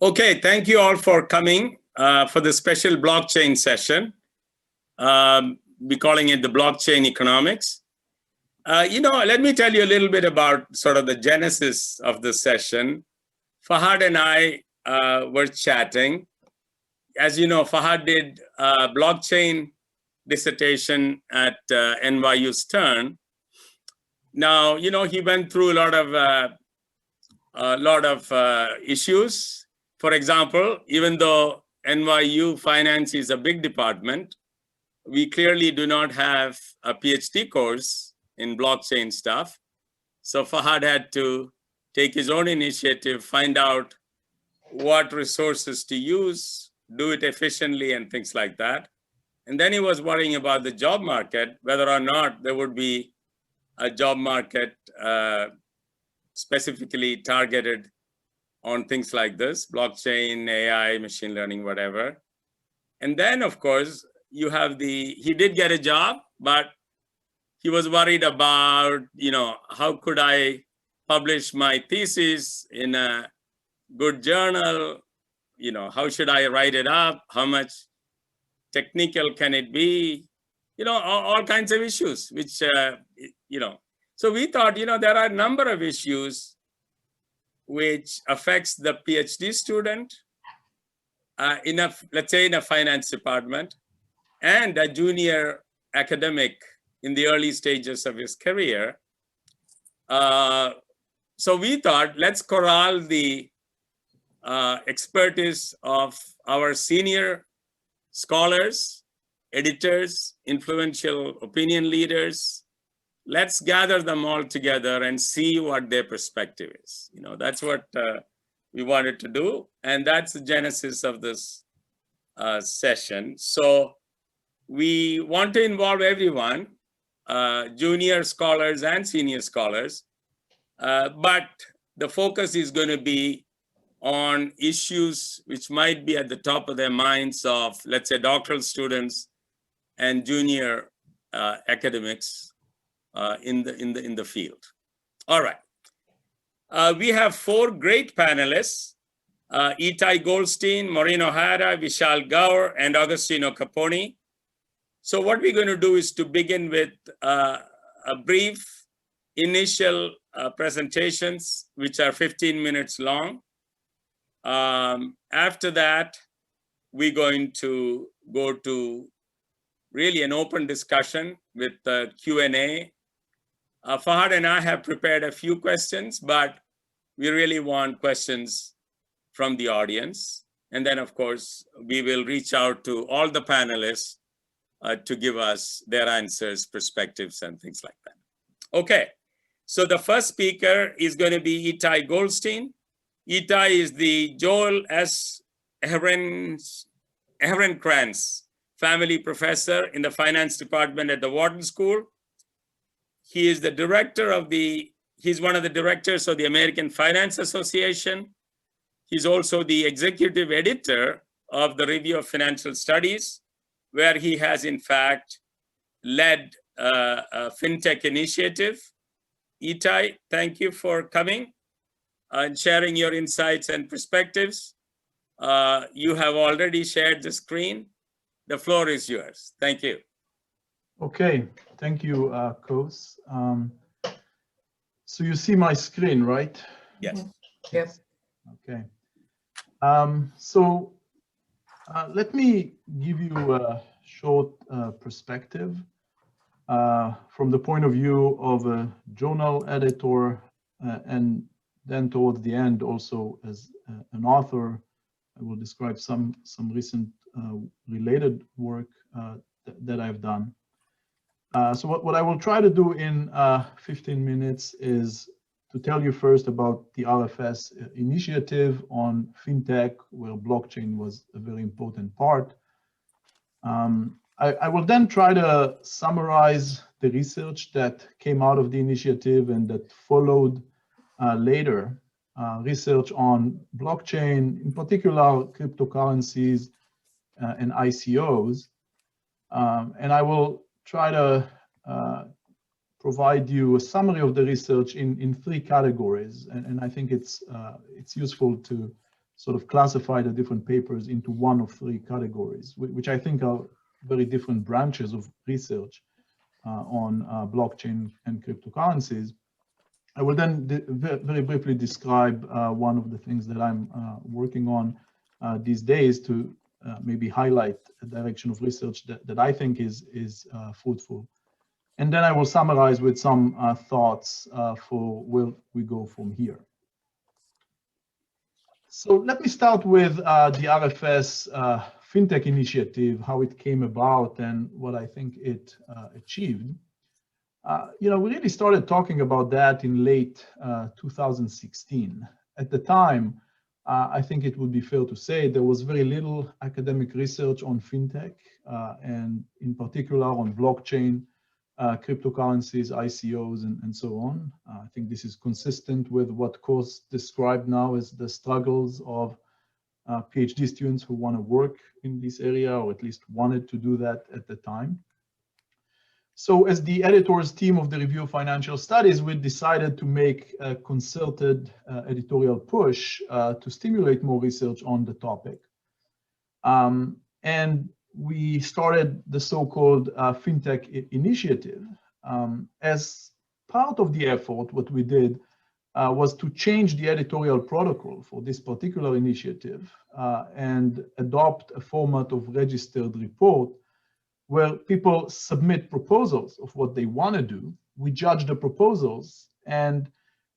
Okay, thank you all for coming for the special blockchain session. We're calling it the blockchain economics. Let me tell you a little bit about sort of the genesis of the session. Fahad and I were chatting. As you know, Fahad did a blockchain dissertation at NYU Stern. Now, he went through a lot of issues. For example, even though NYU finance is a big department, we clearly do not have a PhD course in blockchain stuff. So Fahad had to take his own initiative, find out what resources to use, do it efficiently, and things like that. And then he was worrying about the job market, whether or not there would be a job market specifically targeted on things like this, blockchain, AI, machine learning, whatever. And then, of course, you have he did get a job, but he was worried about, how could I publish my thesis in a good journal? How should I write it up? How much technical can it be? All kinds of issues, which, So we thought, there are a number of issues which affects the PhD student let's say in a finance department, and a junior academic in the early stages of his career. So we thought, let's corral the expertise of our senior scholars, editors, influential opinion leaders. Let's gather them all together and see what their perspective is. That's what we wanted to do. And that's the genesis of this session. So we want to involve everyone, junior scholars and senior scholars. But the focus is going to be on issues which might be at the top of their minds of, let's say, doctoral students and junior academics in the field. All right. We have 4 great panelists, Itay Goldstein, Maureen O'Hara, Vishal Gaur, and Agostino Capponi. So what we're going to do is to begin with a brief initial presentations, which are 15 minutes long. After that, we're going to go to really an open discussion with Q&A. Fahad and I have prepared a few questions, but we really want questions from the audience. And then, of course, we will reach out to all the panelists to give us their answers, perspectives, and things like that. Okay, so the first speaker is going to be Itay Goldstein. Itay is the Joel S. Ehrenkranz Family Professor in the Finance Department at the Wharton School. He is the director of he's one of the directors of the American Finance Association. He's also the executive editor of the Review of Financial Studies, where he has, in fact, led a fintech initiative. Itay, thank you for coming and sharing your insights and perspectives. You have already shared the screen. The floor is yours. Thank you. Okay, thank you, Kose. So you see my screen, right? Yes. Yes. Okay. Let me give you a short perspective from the point of view of a journal editor, and then towards the end also as an author. I will describe some recent related work that I've done. So what I will try to do in 15 minutes is to tell you first about the RFS initiative on fintech, where blockchain was a very important part. I will then try to summarize the research that came out of the initiative and that followed later, research on blockchain, in particular cryptocurrencies and ICOs. And I will try to provide you a summary of the research in 3 categories, and I think it's useful to sort of classify the different papers into one of three categories, which I think are very different branches of research on blockchain and cryptocurrencies. I will then very briefly describe one of the things that I'm working on these days to maybe highlight a direction of research that I think is fruitful. And then I will summarize with some thoughts for where we go from here. So let me start with the RFS FinTech initiative, how it came about and what I think it achieved. We really started talking about that in late 2016. At the time, I think it would be fair to say there was very little academic research on FinTech, and in particular on blockchain, cryptocurrencies, ICOs, and so on. I think this is consistent with what Kose described now as the struggles of PhD students who want to work in this area, or at least wanted to do that at the time. So as the editors team of the Review of Financial Studies, we decided to make a concerted editorial push to stimulate more research on the topic. And we started the so-called FinTech initiative. As part of the effort, what we did was to change the editorial protocol for this particular initiative and adopt a format of registered report where people submit proposals of what they want to do. We judge the proposals and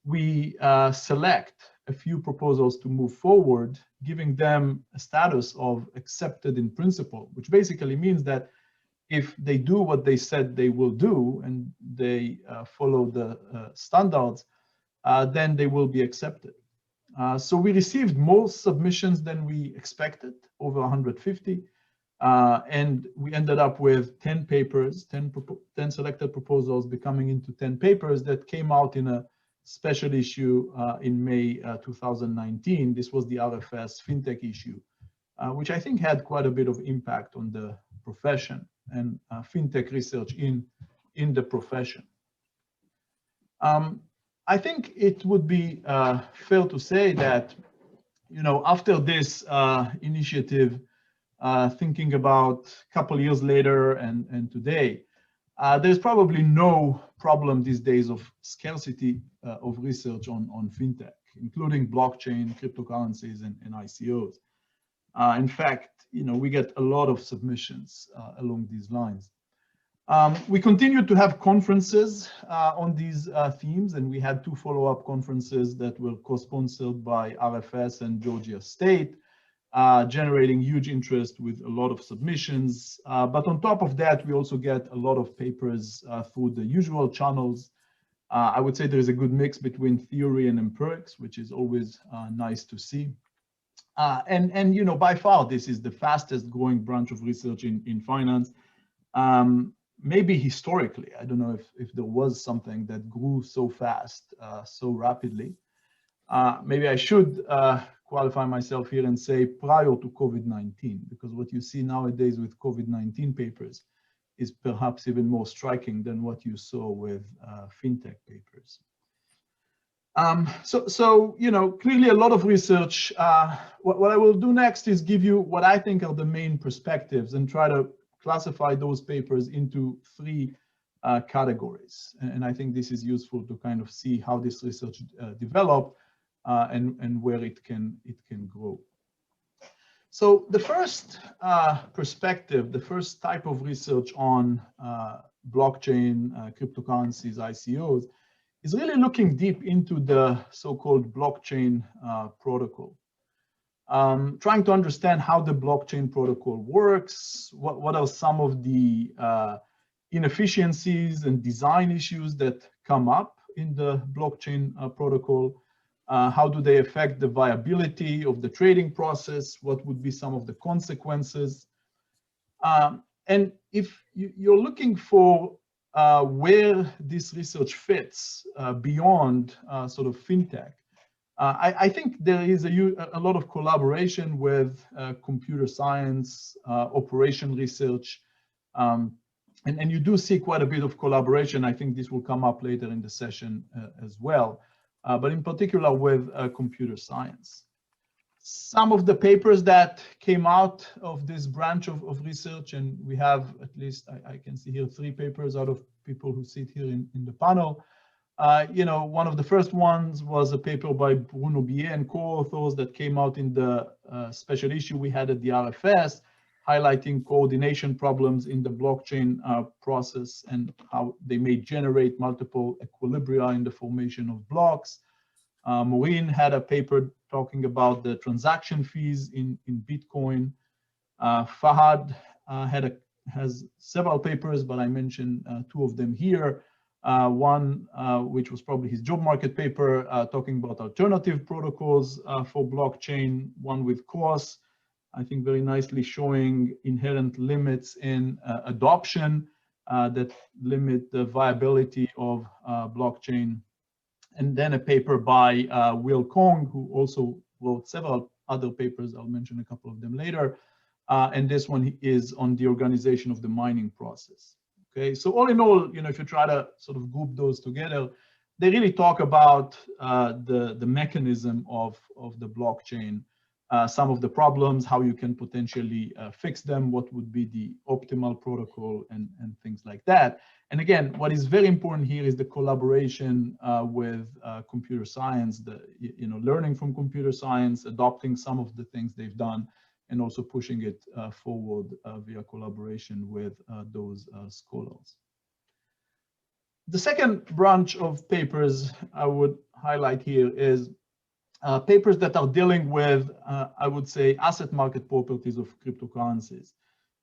we select a few proposals to move forward, giving them a status of accepted in principle, which basically means that if they do what they said they will do and they follow the standards, then they will be accepted. So we received more submissions than we expected, over 150. And we ended up with 10 papers, 10 selected proposals becoming into 10 papers that came out in a special issue in May 2019. This was the RFS FinTech issue, which I think had quite a bit of impact on the profession and FinTech research in the profession. I think it would be fair to say that, after this initiative, thinking about a couple of years later and today, there's probably no problem these days of scarcity of research on FinTech, including blockchain, cryptocurrencies, and ICOs. In fact, we get a lot of submissions along these lines. We continue to have conferences on these themes, and we had 2 follow-up conferences that were co-sponsored by RFS and Georgia State, generating huge interest with a lot of submissions. But on top of that, we also get a lot of papers through the usual channels. I would say there is a good mix between theory and empirics, which is always nice to see. And by far, this is the fastest growing branch of research in finance. Maybe historically, I don't know if there was something that grew so fast, so rapidly. Maybe I should qualify myself here and say prior to COVID-19, because what you see nowadays with COVID-19 papers is perhaps even more striking than what you saw with FinTech papers. So clearly a lot of research. What I will do next is give you what I think are the main perspectives and try to classify those papers into 3 categories. And I think this is useful to kind of see how this research developed and where it can grow. So the first perspective, the first type of research on blockchain, cryptocurrencies, ICOs, is really looking deep into the so-called blockchain protocol. Trying to understand how the blockchain protocol works, what are some of the inefficiencies and design issues that come up in the blockchain protocol. How do they affect the viability of the trading process? What would be some of the consequences? And if you're looking for where this research fits beyond sort of FinTech, I think there is a lot of collaboration with computer science, operation research, and you do see quite a bit of collaboration. I think this will come up later in the session as well. But in particular with computer science. Some of the papers that came out of this branch of research, and we have at least, I can see here 3 papers out of people who sit here in the panel. You know, one of the first ones was a paper by Bruno Billet and co-authors that came out in the special issue we had at the RFS, highlighting coordination problems in the blockchain process and how they may generate multiple equilibria in the formation of blocks. Maureen had a paper talking about the transaction fees in Bitcoin. Fahad has several papers, but I mentioned 2 of them here. One, which was probably his job market paper, talking about alternative protocols for blockchain, one with Kose, I think very nicely showing inherent limits in adoption that limit the viability of blockchain. And then a paper by Will Kong, who also wrote several other papers. I'll mention a couple of them later. And this one is on the organization of the mining process. Okay, so all in all, you know, if you try to sort of group those together, they really talk about the mechanism of the blockchain, some of the problems, how you can potentially fix them, what would be the optimal protocol, and things like that. And again, what is very important here is the collaboration with computer science, you know, learning from computer science, adopting some of the things they've done, and also pushing it forward via collaboration with those scholars. The second branch of papers I would highlight here is papers that are dealing with, I would say, asset market properties of cryptocurrencies.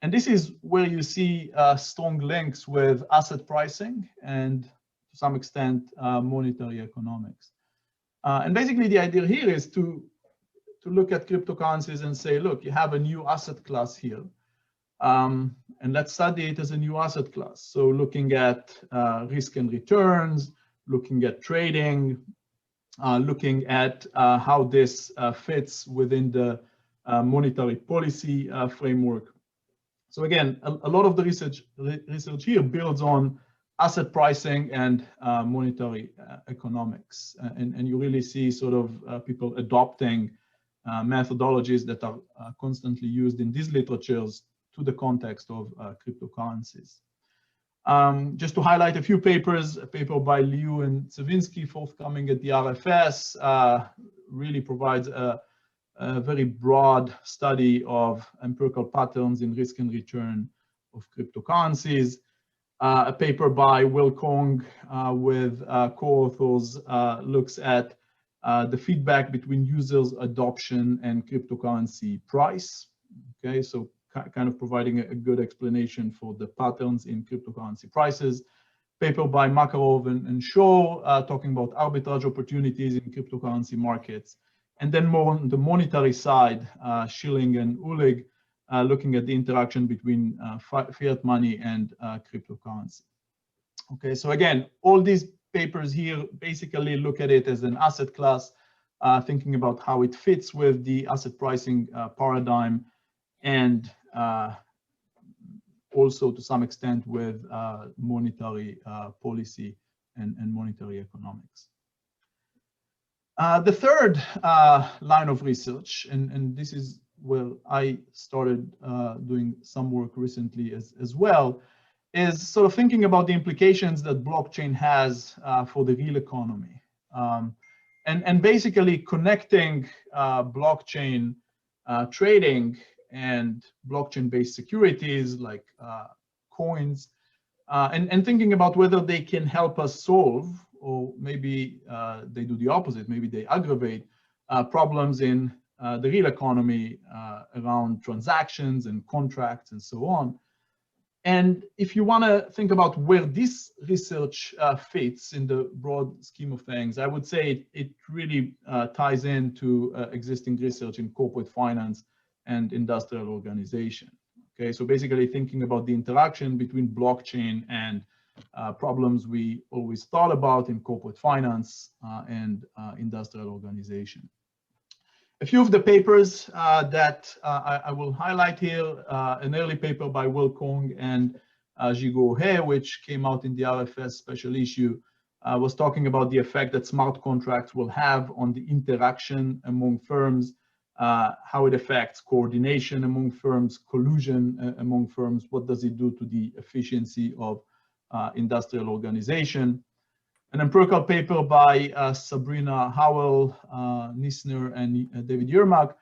And this is where you see strong links with asset pricing and, to some extent, monetary economics. And basically, the idea here is to look at cryptocurrencies and say, look, you have a new asset class here, and let's study it as a new asset class. So looking at risk and returns, looking at trading, looking at how this fits within the monetary policy framework. So again, a lot of the research here builds on asset pricing and monetary economics. And you really see sort of people adopting methodologies that are constantly used in these literatures to the context of cryptocurrencies. Just to highlight a few papers, a paper by Liu and Tsevinsky forthcoming at the RFS really provides a very broad study of empirical patterns in risk and return of cryptocurrencies. A paper by Will Kong with co-authors looks at the feedback between users' adoption and cryptocurrency price. Okay, so kind of providing a good explanation for the patterns in cryptocurrency prices. Paper by Makarov and Shaw talking about arbitrage opportunities in cryptocurrency markets. And then more on the monetary side, Schilling and Uhlig looking at the interaction between fiat money and cryptocurrency. Okay, so again, all these papers here basically look at it as an asset class, thinking about how it fits with the asset pricing paradigm, and also to some extent with monetary policy and monetary economics. The third line of research, and this is where I started doing some work recently as well, is sort of thinking about the implications that blockchain has for the real economy. And basically connecting blockchain trading and blockchain-based securities like coins, and thinking about whether they can help us solve, or maybe they do the opposite, maybe they aggravate problems in the real economy around transactions and contracts and so on. And if you want to think about where this research fits in the broad scheme of things, I would say it really ties into existing research in corporate finance and industrial organization. Okay, so basically thinking about the interaction between blockchain and problems we always thought about in corporate finance and industrial organization. A few of the papers that I will highlight here, an early paper by Will Kong and Gaur, which came out in the RFS special issue, was talking about the effect that smart contracts will have on the interaction among firms how it affects coordination among firms, collusion among firms, what does it do to the efficiency of industrial organization. An empirical paper by Sabrina Howell, Nisner, and David Yermak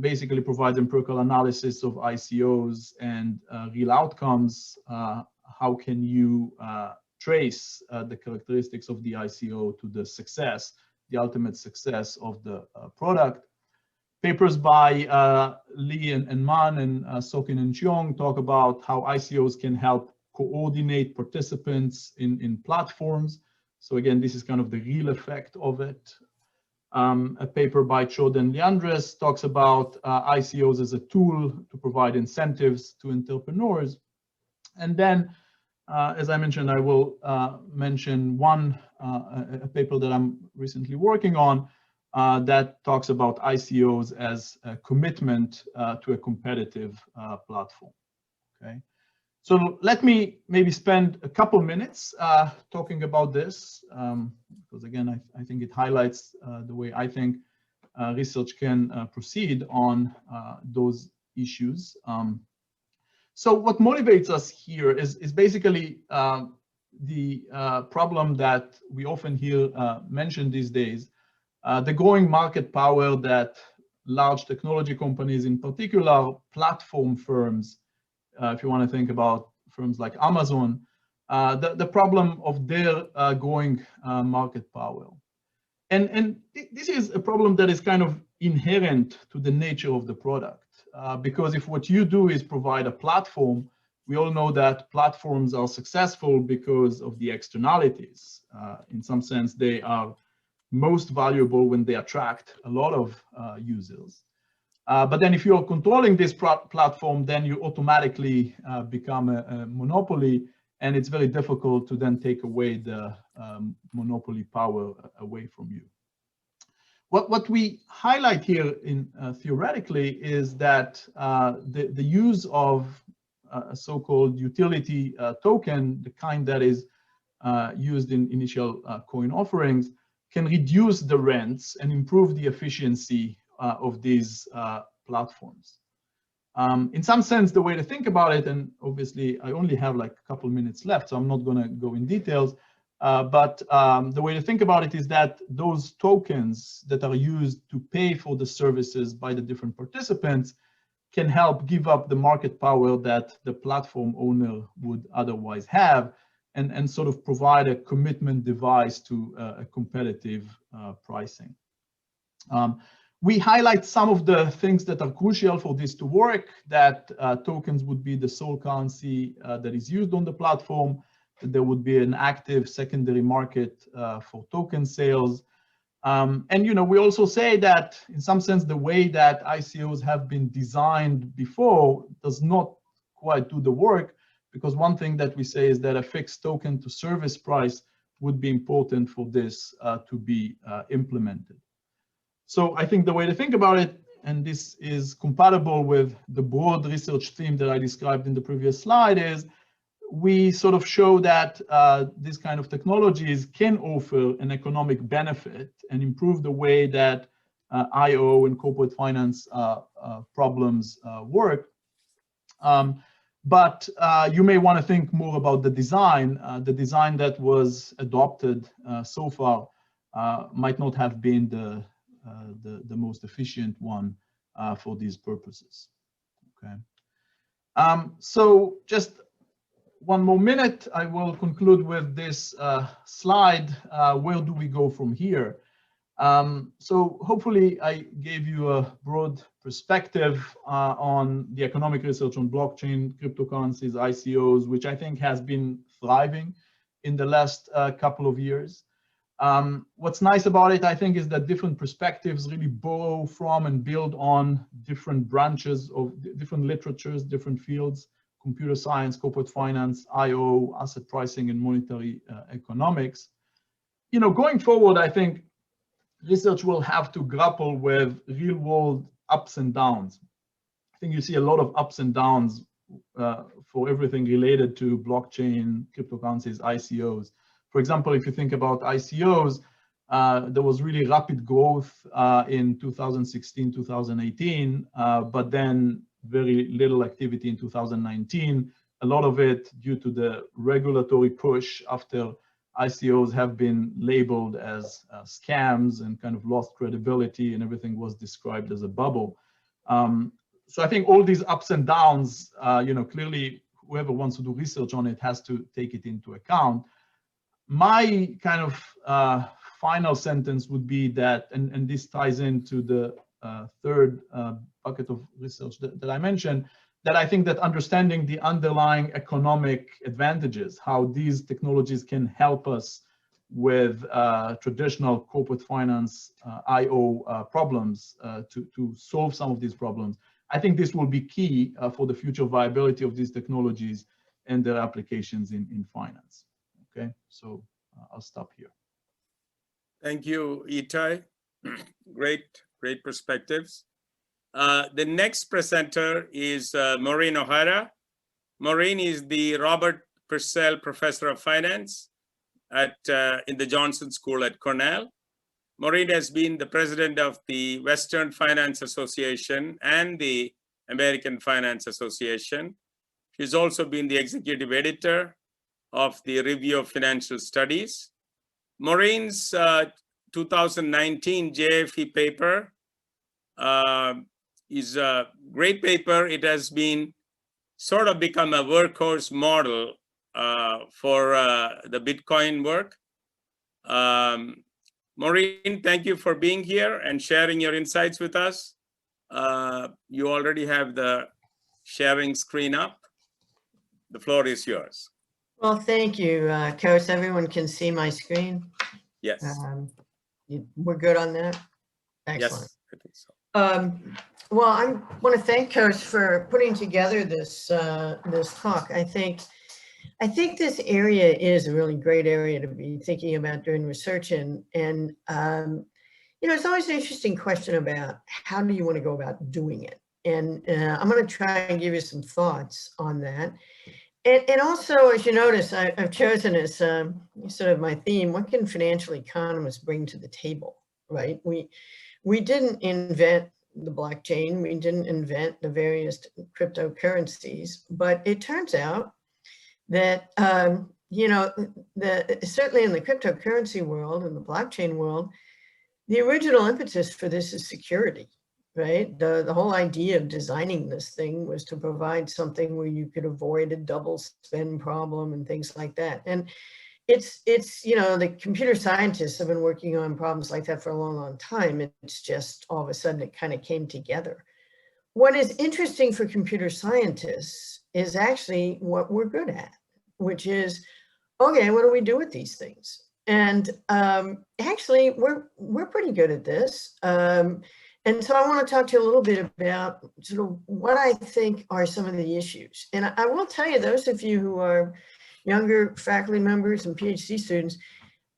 basically provides empirical analysis of ICOs and real outcomes. How can you trace the characteristics of the ICO to the success, the ultimate success of the product. Papers by Lee and Mann and Sokin and Cheong talk about how ICOs can help coordinate participants in platforms. So again, this is kind of the real effect of it. A paper by Chod and Leandres talks about ICOs as a tool to provide incentives to entrepreneurs. And then, as I mentioned, I will mention a paper that I'm recently working on that talks about ICOs as a commitment to a competitive platform. Okay. So let me maybe spend a couple minutes talking about this, because again, I think it highlights the way I think research can proceed on those issues. So what motivates us here is basically the problem that we often hear mentioned these days, the growing market power that large technology companies, in particular platform firms, if you want to think about firms like Amazon, the problem of their growing market power. And this is a problem that is kind of inherent to the nature of the product. Because if what you do is provide a platform, we all know that platforms are successful because of the externalities. In some sense, they are most valuable when they attract a lot of users. But then if you're controlling this platform, then you automatically become a monopoly, and it's very difficult to then take away the monopoly power away from you. What we highlight here in theoretically is that the use of a so-called utility token, the kind that is used in initial coin offerings, can reduce the rents and improve the efficiency of these platforms. In some sense, the way to think about it, and obviously I only have like a couple minutes left, so I'm not going to go in details, but the way to think about it is that those tokens that are used to pay for the services by the different participants can help give up the market power that the platform owner would otherwise have, and sort of provide a commitment device to a competitive pricing. We highlight some of the things that are crucial for this to work, that tokens would be the sole currency that is used on the platform, that there would be an active secondary market for token sales. And we also say that in some sense, the way that ICOs have been designed before does not quite do the work, because one thing that we say is that a fixed token to service price would be important for this to be implemented. So I think the way to think about it, and this is compatible with the broad research theme that I described in the previous slide, is we sort of show that these kind of technologies can offer an economic benefit and improve the way that IO and corporate finance problems work. But you may want to think more about the design. The design that was adopted so far might not have been the most efficient one for these purposes. Okay. So just one more minute, I will conclude with this slide. Where do we go from here? So hopefully I gave you a broad perspective on the economic research on blockchain, cryptocurrencies, ICOs, which I think has been thriving in the last couple of years. What's nice about it, I think, is that different perspectives really borrow from and build on different branches of different literatures, different fields: computer science, corporate finance, IO, asset pricing, and monetary economics. Going forward, I think research will have to grapple with real-world ups and downs. I think you see a lot of ups and downs for everything related to blockchain, cryptocurrencies, ICOs. For example, if you think about ICOs, there was really rapid growth in 2016, 2018, but then very little activity in 2019. A lot of it due to the regulatory push after ICOs have been labeled as scams and kind of lost credibility, and everything was described as a bubble. So I think all these ups and downs, clearly whoever wants to do research on it has to take it into account. My kind of final sentence would be that, and this ties into the third bucket of research that I mentioned, that I think that understanding the underlying economic advantages, how these technologies can help us with traditional corporate finance IO problems to solve some of these problems. I think this will be key for the future viability of these technologies and their applications in finance. Okay, so I'll stop here. Thank you, Itay. Great perspectives. The next presenter is Maureen O'Hara. Maureen is the Robert Purcell Professor of Finance in the Johnson School at Cornell. Maureen has been the president of the Western Finance Association and the American Finance Association. She's also been the executive editor of the Review of Financial Studies. Maureen's 2019 JFE paper is a great paper. It has been sort of become a workhorse model for the Bitcoin work. Maureen, thank you for being here and sharing your insights with us. You already have the sharing screen up. The floor is yours. Well, thank you, Kose. Everyone can see my screen? Yes. We're good on that? Excellent. Yes, I think so. Well, I want to thank Kose for putting together this this talk. I think this area is a really great area to be thinking about doing research in. And it's always an interesting question about how do you want to go about doing it? And I'm going to try and give you some thoughts on that. And also, as you notice, I've chosen as sort of my theme, what can financial economists bring to the table, right? We didn't invent the blockchain, we didn't invent the various cryptocurrencies, but it turns out that, certainly in the cryptocurrency world and the blockchain world, the original impetus for this is security. Right? The whole idea of designing this thing was to provide something where you could avoid a double spend problem and things like that. And it's the computer scientists have been working on problems like that for a long time. It's just all of a sudden it kind of came together. What is interesting for computer scientists is actually what we're good at, which is, okay, what do we do with these things? And actually, we're pretty good at this. And so I want to talk to you a little bit about sort of what I think are some of the issues. And I will tell you, those of you who are younger faculty members and PhD students,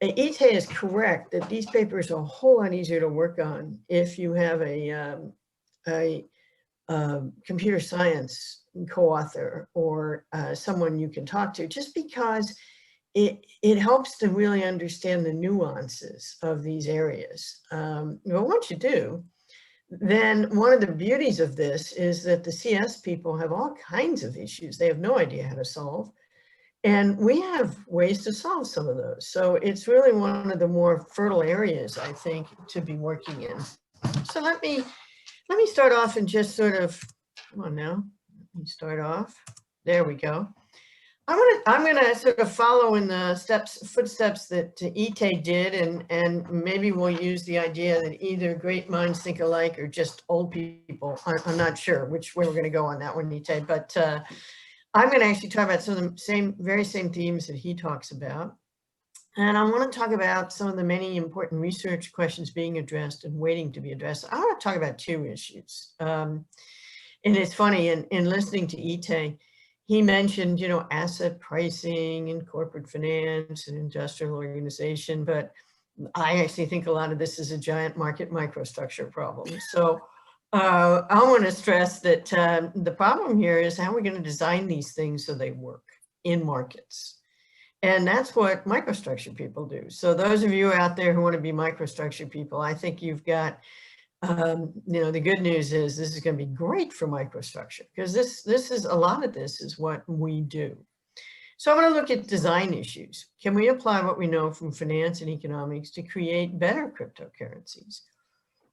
Itay is correct that these papers are a whole lot easier to work on if you have a computer science co-author or someone you can talk to, just because it helps to really understand the nuances of these areas. Well, once you do, then one of the beauties of this is that the CS people have all kinds of issues they have no idea how to solve. And we have ways to solve some of those. So it's really one of the more fertile areas, I think, to be working in. So let me start off and just sort of, come on now, let me start off. There we go. I'm gonna sort of follow in the footsteps that Itay did, and maybe we'll use the idea that either great minds think alike or just old people. I'm not sure which way we're gonna go on that one, Itay, but I'm gonna actually talk about some of the very same themes that he talks about. And I wanna talk about some of the many important research questions being addressed and waiting to be addressed. I wanna talk about two issues. And it's funny, in listening to Itay, he mentioned, asset pricing and corporate finance and industrial organization, but I actually think a lot of this is a giant market microstructure problem. So I want to stress that the problem here is how we're going to design these things so they work in markets. And that's what microstructure people do. So those of you out there who want to be microstructure people, I think you've got, the good news is this is going to be great for microstructure, because this is a lot of this is what we do. So I want to look at design issues. Can we apply what we know from finance and economics to create better cryptocurrencies?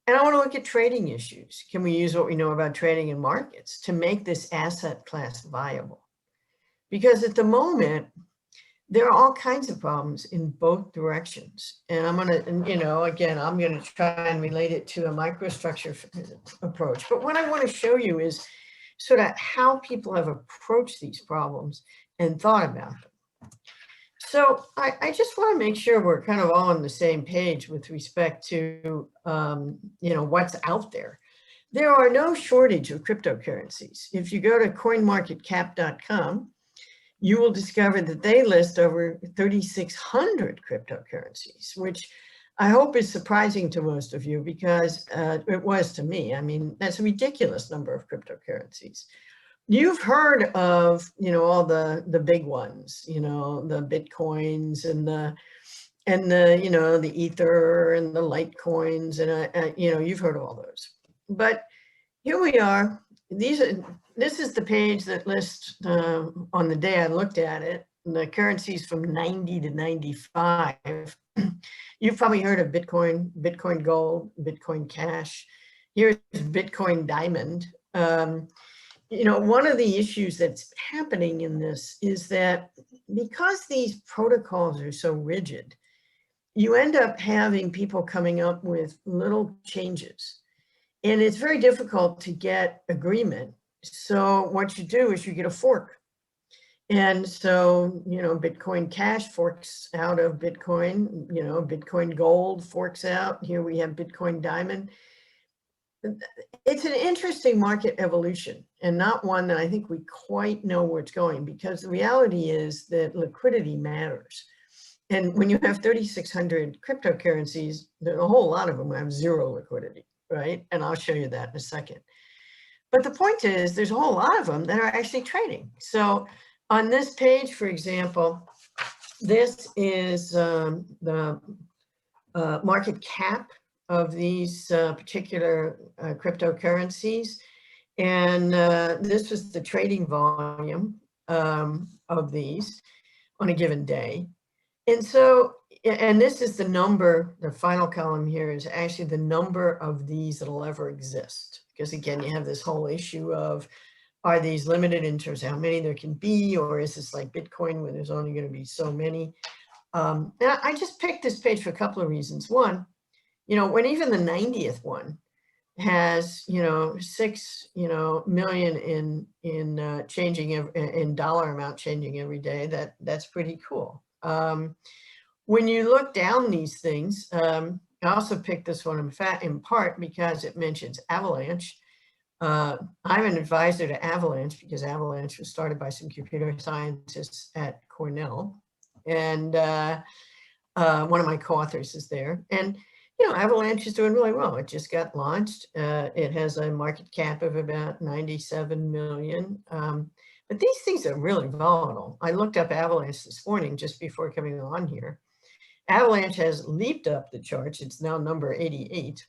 And I want to look at trading issues. Can we use what we know about trading and markets to make this asset class viable? Because at the moment, there are all kinds of problems in both directions. And I'm going to, again, I'm going to try and relate it to a microstructure approach. But what I want to show you is sort of how people have approached these problems and thought about them. So I just want to make sure we're kind of all on the same page with respect to, what's out there. There are no shortage of cryptocurrencies. If you go to coinmarketcap.com, you will discover that they list over 3,600 cryptocurrencies, which I hope is surprising to most of you, because it was to me. I mean, that's a ridiculous number of cryptocurrencies. You've heard of, all the big ones, the Bitcoins and the Ether and the Litecoins, and you've heard of all those. But here we are. This is the page that lists, on the day I looked at it, the currencies from 90 to 95. You've probably heard of Bitcoin, Bitcoin Gold, Bitcoin Cash. Here's Bitcoin Diamond. One of the issues that's happening in this is that because these protocols are so rigid, you end up having people coming up with little changes. And it's very difficult to get agreement. So what you do is you get a fork. And so, Bitcoin Cash forks out of Bitcoin, Bitcoin Gold forks out. Here we have Bitcoin Diamond. It's an interesting market evolution, and not one that I think we quite know where it's going, because the reality is that liquidity matters. And when you have 3,600 cryptocurrencies, there's a whole lot of them have zero liquidity. Right? And I'll show you that in a second. But the point is, there's a whole lot of them that are actually trading. So on this page, for example, this is the market cap of these particular cryptocurrencies. And this was the trading volume of these on a given day. And so, and this is the number, the final column here is actually the number of these that'll ever exist. Because again, you have this whole issue of, are these limited in terms of how many there can be, or is this like Bitcoin where there's only going to be so many? And I just picked this page for a couple of reasons. One, when even the 90th one has, 6, million in changing in dollar amount changing every day, that's pretty cool. When you look down these things, I also picked this one in part because it mentions Avalanche. I'm an advisor to Avalanche because Avalanche was started by some computer scientists at Cornell. And one of my co-authors is there. And, Avalanche is doing really well. It just got launched. It has a market cap of about 97 million. But these things are really volatile. I looked up Avalanche this morning just before coming on here. Avalanche has leaped up the charts. It's now number 88.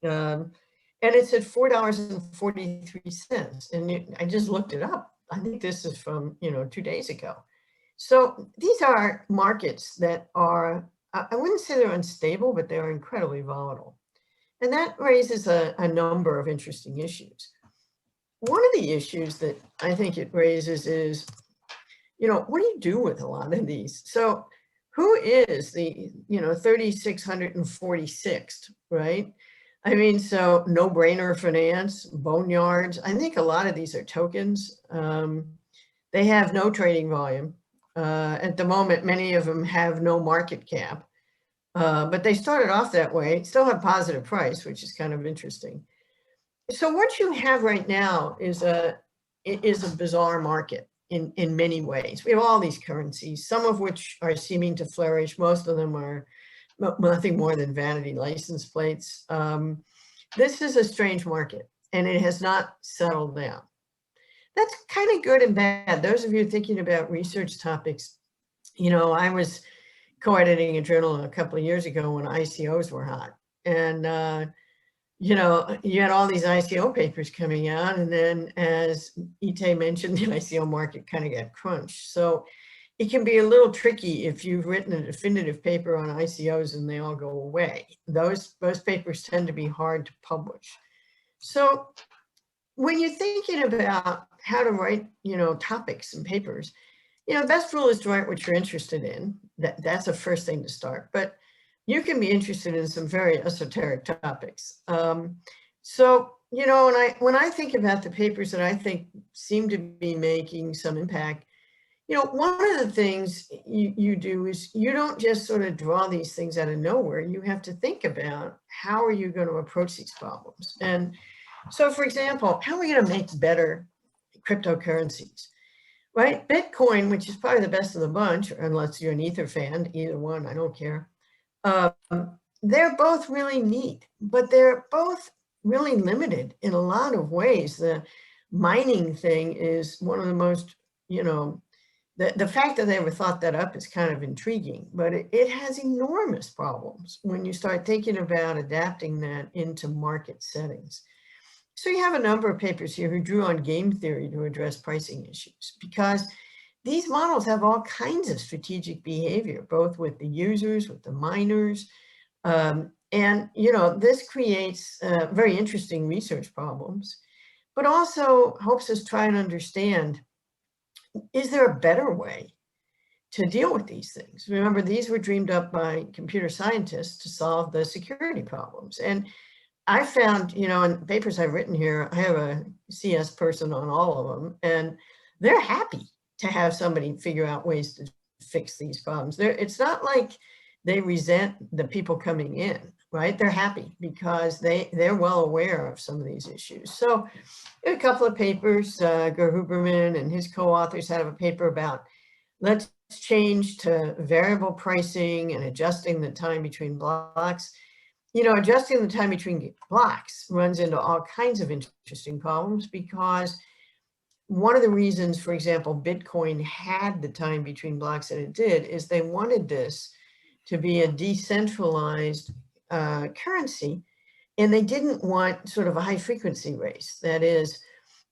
And it's at $4.43. And I just looked it up. I think this is from, 2 days ago. So these are markets that are, I wouldn't say they're unstable, but they're incredibly volatile. And that raises a number of interesting issues. One of the issues that I think it raises is, what do you do with a lot of these? So who is the, 3,646th, right? I mean, so no-brainer finance, boneyards. I think a lot of these are tokens. They have no trading volume. At the moment, many of them have no market cap, but they started off that way, still have positive price, which is kind of interesting. So what you have right now is a bizarre market in many ways. We have all these currencies, some of which are seeming to flourish. Most of them are nothing more than vanity license plates. This is a strange market, and it has not settled down. That's kind of good and bad. Those of you thinking about research topics, You know, I was co-editing a journal a couple of years ago when ICOs were hot. And, you know, you had all these ICO papers coming out. And then as Itay mentioned, the ICO market kind of got crunched. So it can be a little tricky if you've written a definitive paper on ICOs and they all go away. Those papers tend to be hard to publish. So when you're thinking about how to write, you know, topics and papers, you know, the best rule is to write what you're interested in. That's the first thing to start. But you can be interested in some very esoteric topics. So, you know, when I think about the papers that I think seem to be making some impact, you know, one of the things you do is you don't just sort of draw these things out of nowhere. You have to think about how are you going to approach these problems. And so, for example, how are we going to make better cryptocurrencies? Right? Bitcoin, which is probably the best of the bunch, unless you're an Ether fan, either one, I don't care. They're both really neat, but they're both really limited in a lot of ways. The mining thing is one of the most, you know, the fact that they ever thought that up is kind of intriguing, but it has enormous problems when you start thinking about adapting that into market settings. So you have a number of papers here who drew on game theory to address pricing issues, because these models have all kinds of strategic behavior, both with the users, with the miners. And, you know, this creates very interesting research problems, but also helps us try and understand, is there a better way to deal with these things? Remember, these were dreamed up by computer scientists to solve the security problems. And I found, you know, in papers I've written here, I have a CS person on all of them, and they're happy to have somebody figure out ways to fix these problems. It's not like they resent the people coming in, right? They're happy because they're well aware of some of these issues. So a couple of papers, Gaur and his co-authors have a paper about let's change to variable pricing and adjusting the time between blocks. You know, adjusting the time between blocks runs into all kinds of interesting problems, because one of the reasons, for example, Bitcoin had the time between blocks that it did is they wanted this to be a decentralized currency, and they didn't want sort of a high frequency race. That is,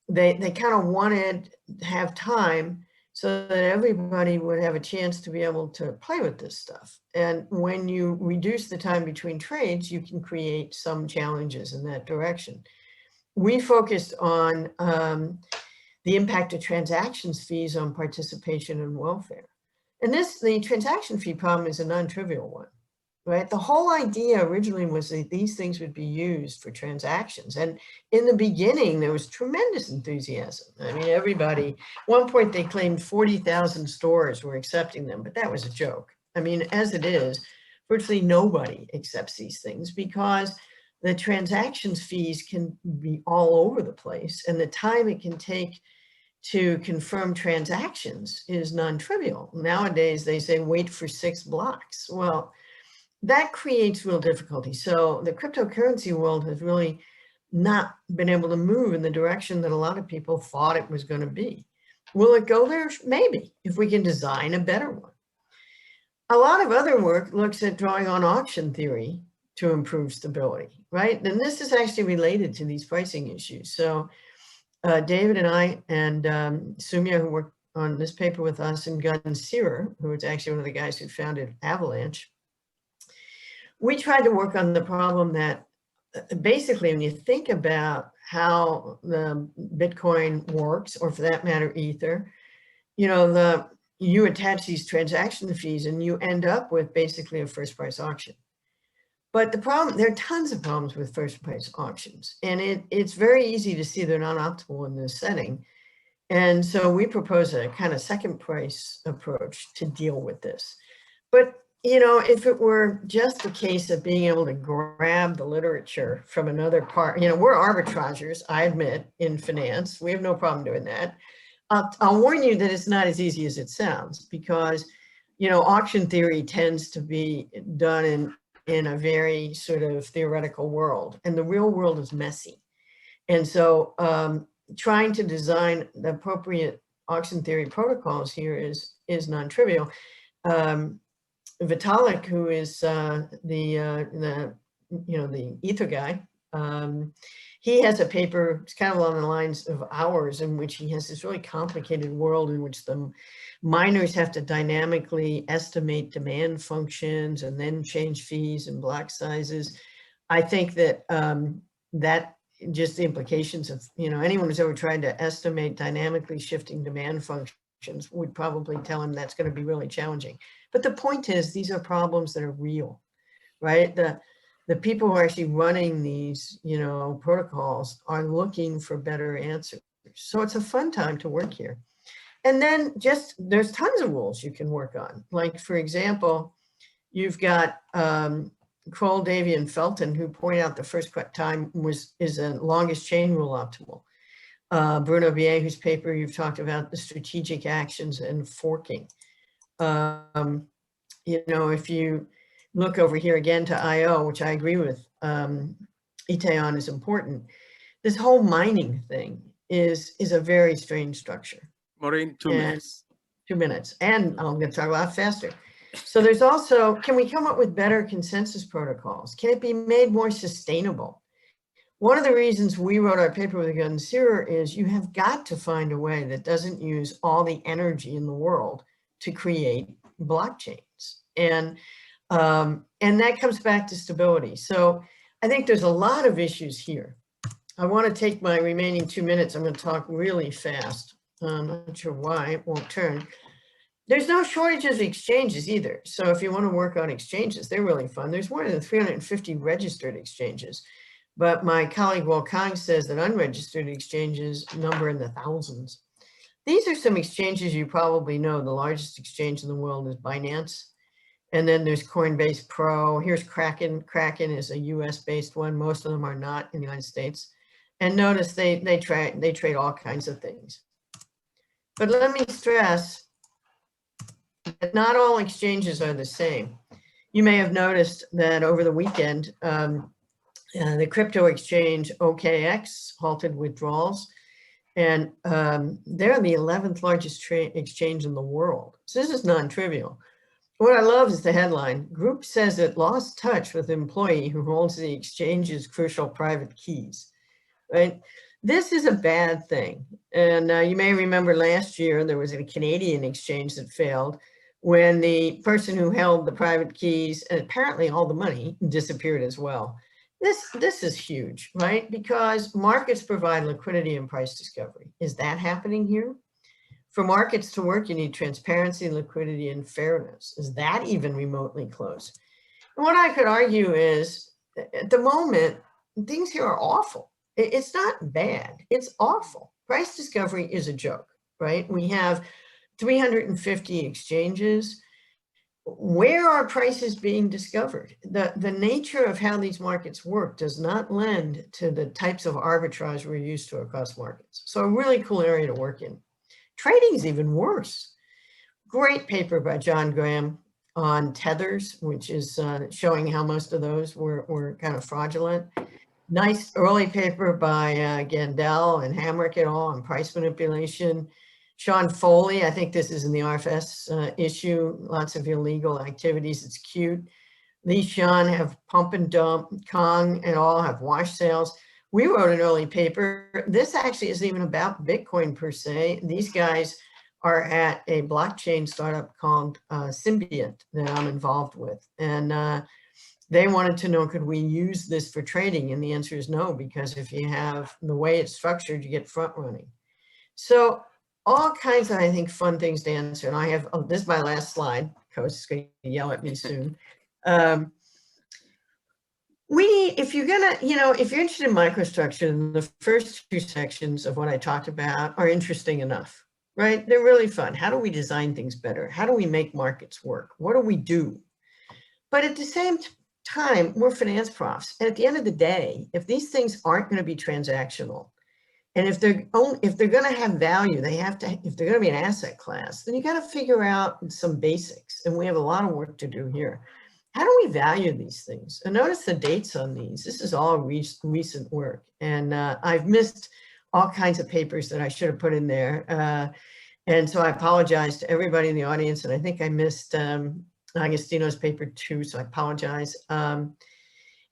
they kind of wanted to have time so that everybody would have a chance to be able to play with this stuff. And when you reduce the time between trades, you can create some challenges in that direction. We focused on the impact of transactions fees on participation and welfare. And the transaction fee problem is a non-trivial one, right? The whole idea originally was that these things would be used for transactions. And in the beginning, there was tremendous enthusiasm. I mean, everybody, at one point they claimed 40,000 stores were accepting them, but that was a joke. I mean, as it is, virtually nobody accepts these things because the transactions fees can be all over the place, and the time it can take to confirm transactions is non-trivial. Nowadays, they say wait for 6 blocks. Well, that creates real difficulty. So the cryptocurrency world has really not been able to move in the direction that a lot of people thought it was going to be. Will it go there? Maybe, if we can design a better one. A lot of other work looks at drawing on auction theory to improve stability, right? And this is actually related to these pricing issues. So David and I and Sumya, who worked on this paper with us, and Gun Searer, who is actually one of the guys who founded Avalanche, we tried to work on the problem that basically when you think about how the Bitcoin works, or for that matter, Ether, you know, you attach these transaction fees and you end up with basically a first price auction. But the problem, there are tons of problems with first price auctions, and it's very easy to see they're not optimal in this setting. And so we propose a kind of second price approach to deal with this. But, you know, if it were just a case of being able to grab the literature from another part, you know, we're arbitragers, I admit, in finance. We have no problem doing that. I'll warn you that it's not as easy as it sounds, because, you know, auction theory tends to be done in a very sort of theoretical world, and the real world is messy. And so trying to design the appropriate auction theory protocols here is non-trivial. Vitalik, who is the ether guy, he has a paper, it's kind of along the lines of ours, in which he has this really complicated world in which the miners have to dynamically estimate demand functions and then change fees and block sizes. I think that that just the implications of, anyone who's ever tried to estimate dynamically shifting demand functions would probably tell him that's going to be really challenging. But the point is, these are problems that are real, right? The people who are actually running these, protocols are looking for better answers. So it's a fun time to work here. And then there's tons of rules you can work on. Like, for example, you've got Kroll, Davy, and Felton, who point out the first time is a longest chain rule optimal. Bruno Bier, whose paper you've talked about, the strategic actions and forking. If you look over here again to IO, which I agree with Itay on is important, this whole mining thing is a very strange structure. Maureen, 2 minutes. 2 minutes, and I'm going to talk a lot faster. So there's also, can we come up with better consensus protocols? Can it be made more sustainable? One of the reasons we wrote our paper with Gunseer is you have got to find a way that doesn't use all the energy in the world to create blockchains. And that comes back to stability. So I think there's a lot of issues here. I want to take my remaining 2 minutes. I'm going to talk really fast. I'm not sure why it won't turn. There's no shortage of exchanges either. So if you want to work on exchanges, they're really fun. There's more than 350 registered exchanges. But my colleague Wolfgang says that unregistered exchanges number in the thousands. These are some exchanges you probably know. The largest exchange in the world is Binance. And then there's Coinbase Pro. Here's Kraken. Kraken is a US-based one. Most of them are not in the United States. And notice they trade all kinds of things. But let me stress that not all exchanges are the same. You may have noticed that over the weekend, the crypto exchange OKX halted withdrawals. And they're the 11th largest exchange in the world. So this is non-trivial. What I love is the headline. Group says it lost touch with employee who holds the exchange's crucial private keys, right? This is a bad thing. And you may remember last year, there was a Canadian exchange that failed when the person who held the private keys and apparently all the money disappeared as well. This is huge, right? Because markets provide liquidity and price discovery. Is that happening here? For markets to work, you need transparency, liquidity, and fairness. Is that even remotely close? And what I could argue is, at the moment, things here are awful. It's not bad, it's awful. Price discovery is a joke, right? We have 350 exchanges. Where are prices being discovered? The nature of how these markets work does not lend to the types of arbitrage we're used to across markets. So a really cool area to work in. Trading is even worse. Great paper by John Graham on tethers, which is showing how most of those were kind of fraudulent. Nice early paper by Gandel and Hamrick et al. On price manipulation. Sean Foley, I think this is in the RFS issue, lots of illegal activities, it's cute. Lee Sean have pump and dump, Kong et al. Have wash sales. We wrote an early paper. This actually isn't even about Bitcoin per se. These guys are at a blockchain startup called Symbiont that I'm involved with. And they wanted to know, could we use this for trading? And the answer is no, because if you have the way it's structured, you get front running. So all kinds of, I think, fun things to answer. And I have, this is my last slide. Kose is going to yell at me soon. If you're gonna, if you're interested in microstructure, then the first two sections of what I talked about are interesting enough, right? They're really fun. How do we design things better? How do we make markets work? What do we do? But at the same time, we're finance profs. And at the end of the day, if these things aren't going to be transactional, and if they're going to have value, if they're going to be an asset class, then you got to figure out some basics. And we have a lot of work to do here. How do we value these things? And notice the dates on these. This is all recent work. And I've missed all kinds of papers that I should have put in there. And so I apologize to everybody in the audience, and I think I missed Agostino's paper too, so I apologize. And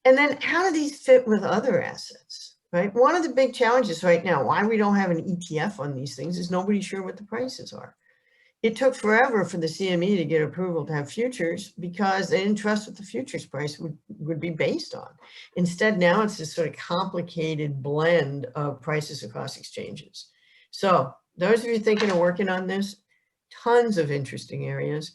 then how do these fit with other assets, right? One of the big challenges right now, why we don't have an ETF on these things, is nobody's sure what the prices are. It took forever for the CME to get approval to have futures because they didn't trust what the futures price would be based on. Instead, now it's this sort of complicated blend of prices across exchanges. So those of you thinking of working on this, tons of interesting areas.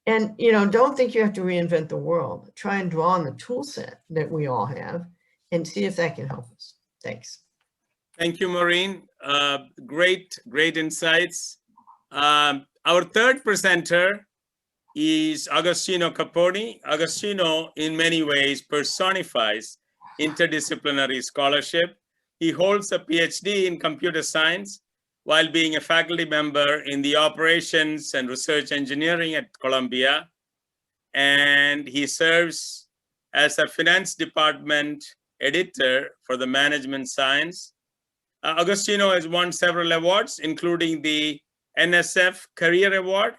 And, you know, don't think you have to reinvent the world. Try and draw on the tool set that we all have and see if that can help us. Thanks. Thank you, Maureen. Great insights. Our third presenter is Agostino Capponi. Agostino, in many ways, personifies interdisciplinary scholarship. He holds a PhD in computer science while being a faculty member in the operations and research engineering at Columbia. And he serves as a finance department editor for the management science. Agostino has won several awards, including the NSF Career Award.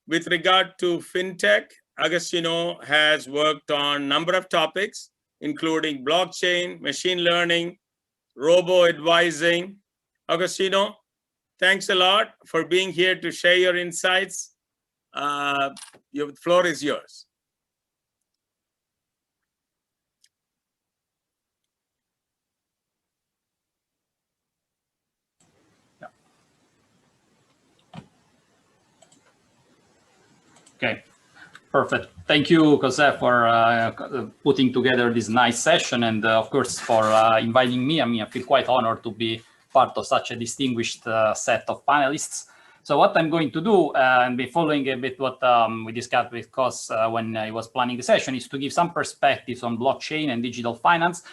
With regard to fintech, Agostino has worked on a number of topics, including blockchain, machine learning, robo-advising. Agostino, thanks a lot for being here to share your insights. Your floor is yours. Okay, perfect. Thank you, Kose, for putting together this nice session, and of course for inviting me. I mean, I feel quite honored to be part of such a distinguished set of panelists. So what I'm going to do, and be following a bit what we discussed with Kose when I was planning the session, is to give some perspectives on blockchain and digital finance.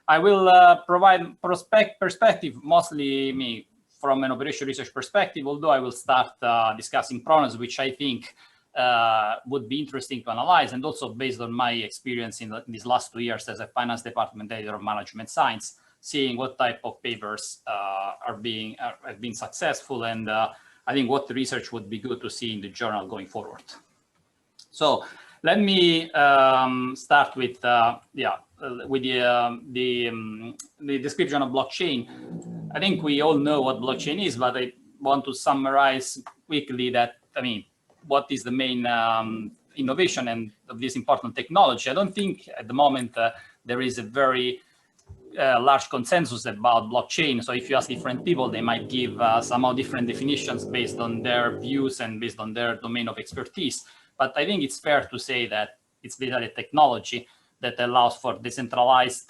I will provide perspective, mostly from an operation research perspective, although I will start discussing problems which I think would be interesting to analyze, and also based on my experience in these last 2 years as a finance department editor of management science, seeing what type of papers have been successful, and I think what research would be good to see in the journal going forward. So let me start with the description of blockchain. I think we all know what blockchain is, but I want to summarize quickly that, what is the main innovation and of this important technology. I don't think at the moment there is a very large consensus about blockchain. So if you ask different people, they might give somehow different definitions based on their views and based on their domain of expertise. But I think it's fair to say that it's basically a technology that allows for decentralized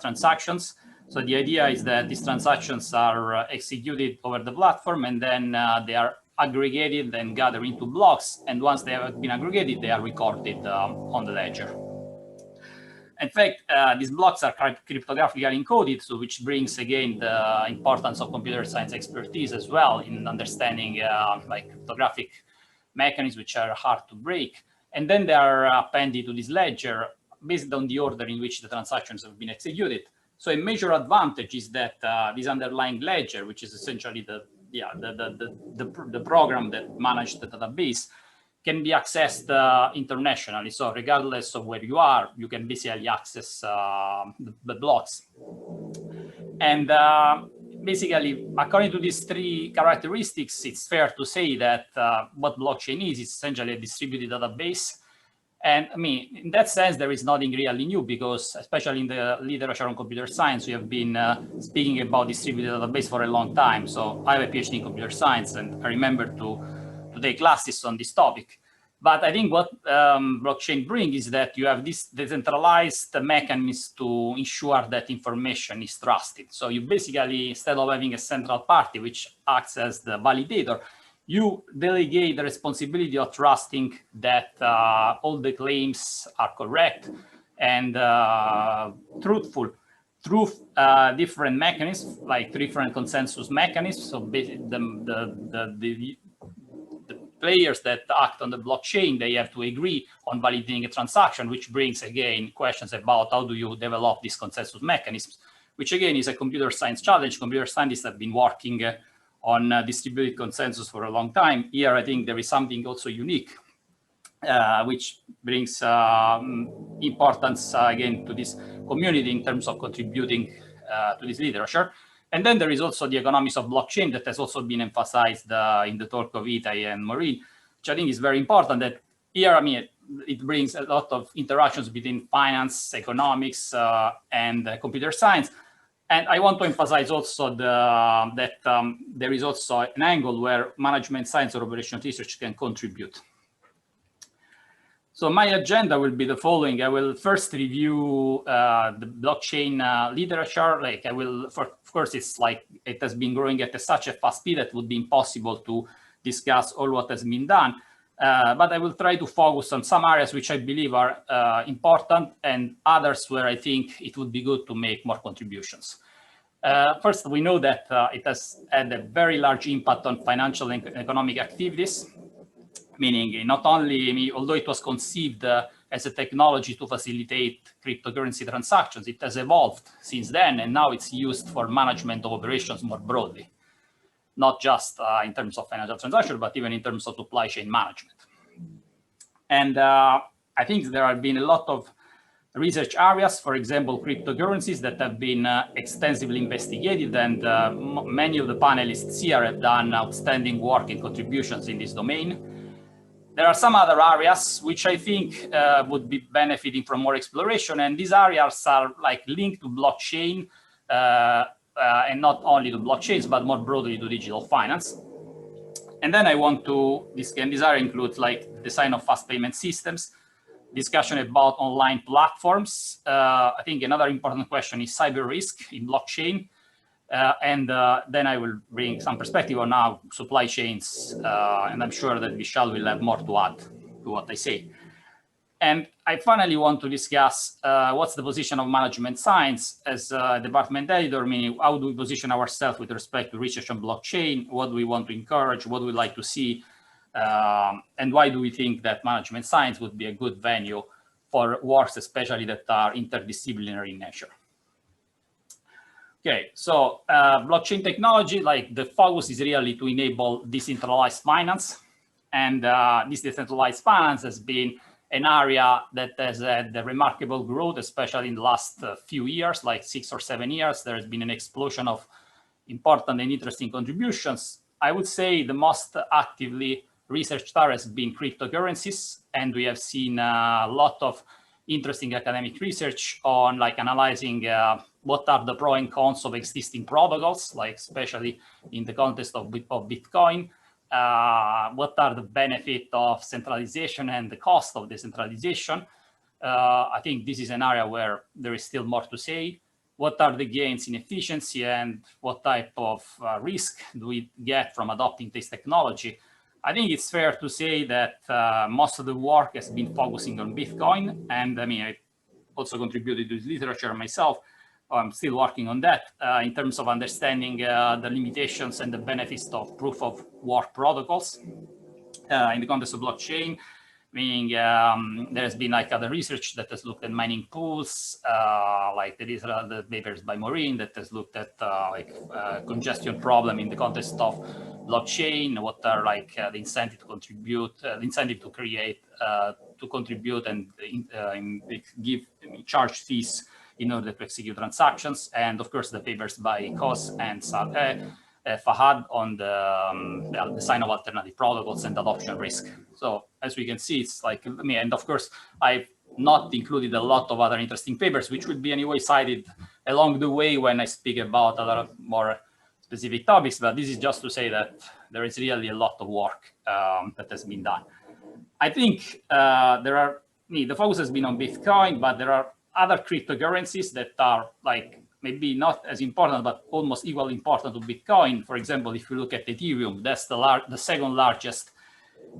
transactions. So the idea is that these transactions are executed over the platform, and then they are aggregated and gathered into blocks. And once they have been aggregated, they are recorded on the ledger. In fact, these blocks are cryptographically encoded, so which brings again the importance of computer science expertise as well in understanding like cryptographic mechanisms which are hard to break. And then they are appended to this ledger based on the order in which the transactions have been executed. So a major advantage is that this underlying ledger, which is essentially the program that managed the database, can be accessed internationally. So regardless of where you are, you can basically access the blocks. And basically, according to these three characteristics, it's fair to say that what blockchain is essentially a distributed database. And in that sense, there is nothing really new, because especially in the literature on computer science, we have been speaking about distributed database for a long time. So I have a PhD in computer science, and I remember to take classes on this topic. But I think what blockchain brings is that you have this decentralized mechanism to ensure that information is trusted. So you basically, instead of having a central party which acts as the validator, you delegate the responsibility of trusting that all the claims are correct and truthful through different mechanisms, like different consensus mechanisms. So the players that act on the blockchain, they have to agree on validating a transaction, which brings again questions about how do you develop these consensus mechanisms, which again is a computer science challenge. Computer scientists have been working on distributed consensus for a long time. Here, I think there is something also unique, which brings importance again to this community in terms of contributing to this literature. And then there is also the economics of blockchain that has also been emphasized in the talk of Itay and Maureen, which I think is very important. That here, I mean, it brings a lot of interactions between finance, economics, and computer science. And I want to emphasize also that there is also an angle where management science or operational research can contribute. So my agenda will be the following. I will first review the blockchain literature. Like I will, of course, it's like it has been growing at such a fast speed that it would be impossible to discuss all what has been done. But I will try to focus on some areas which I believe are important and others where I think it would be good to make more contributions. First, we know that it has had a very large impact on financial and economic activities, meaning not only, although it was conceived as a technology to facilitate cryptocurrency transactions, it has evolved since then, and now it's used for management of operations more broadly, not just in terms of financial transactions, but even in terms of supply chain management. And I think there have been a lot of research areas, for example, cryptocurrencies that have been extensively investigated, and many of the panelists here have done outstanding work and contributions in this domain. There are some other areas which I think would be benefiting from more exploration, and these areas are like linked to blockchain, and not only to blockchains, but more broadly to digital finance. And then I want to, this area includes like design of fast payment systems, discussion about online platforms. I think another important question is cyber risk in blockchain. And then I will bring some perspective on how supply chains, and I'm sure that Vishal will have more to add to what I say. And I finally want to discuss what's the position of management science as a department editor, meaning how do we position ourselves with respect to research on blockchain, what do we want to encourage, what we'd like to see, and why do we think that management science would be a good venue for works, especially that are interdisciplinary in nature. Okay, so blockchain technology, like the focus is really to enable decentralized finance. And this decentralized finance has been an area that has had a remarkable growth, especially in the last few years, like 6 or 7 years. There has been an explosion of important and interesting contributions. I would say the most actively researched area has been cryptocurrencies. And we have seen a lot of interesting academic research on like analyzing what are the pros and cons of existing protocols, like especially in the context of Bitcoin. What are the benefits of centralization and the cost of decentralization? I think this is an area where there is still more to say. What are the gains in efficiency and what type of risk do we get from adopting this technology? I think it's fair to say that most of the work has been focusing on Bitcoin. And I mean, I also contributed to this literature myself. I'm still working on that in terms of understanding the limitations and the benefits of proof of work protocols in the context of blockchain, meaning there has been like other research that has looked at mining pools, like there is the papers by Maureen that has looked at congestion problem in the context of blockchain, what are like the incentive to contribute, the incentive to create, to contribute and charge fees in order to execute transactions. And of course, the papers by Kose and Saleh, Fahad on the design of alternative protocols and adoption risk. So as we can see, it's like, I mean, and of course, I've not included a lot of other interesting papers, which will be anyway cited along the way when I speak about other more specific topics. But this is just to say that there is really a lot of work that has been done. I think the focus has been on Bitcoin, but there are other cryptocurrencies that are like maybe not as important, but almost equally important to Bitcoin. For example, if you look at Ethereum, that's the second largest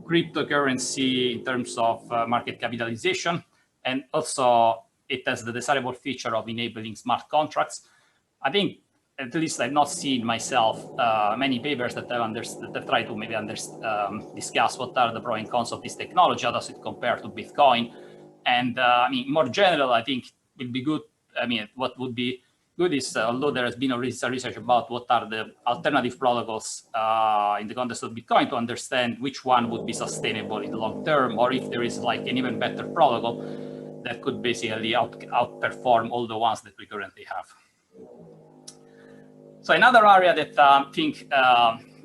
cryptocurrency in terms of market capitalization. And also it has the desirable feature of enabling smart contracts. I think, at least I've not seen myself many papers that have tried to maybe discuss what are the pros and cons of this technology, how does it compare to Bitcoin. And I mean, more general, I think it would be good. I mean, what would be good is, although there has been research about what are the alternative protocols in the context of Bitcoin to understand which one would be sustainable in the long term, or if there is like an even better protocol that could basically outperform all the ones that we currently have. So another area that I think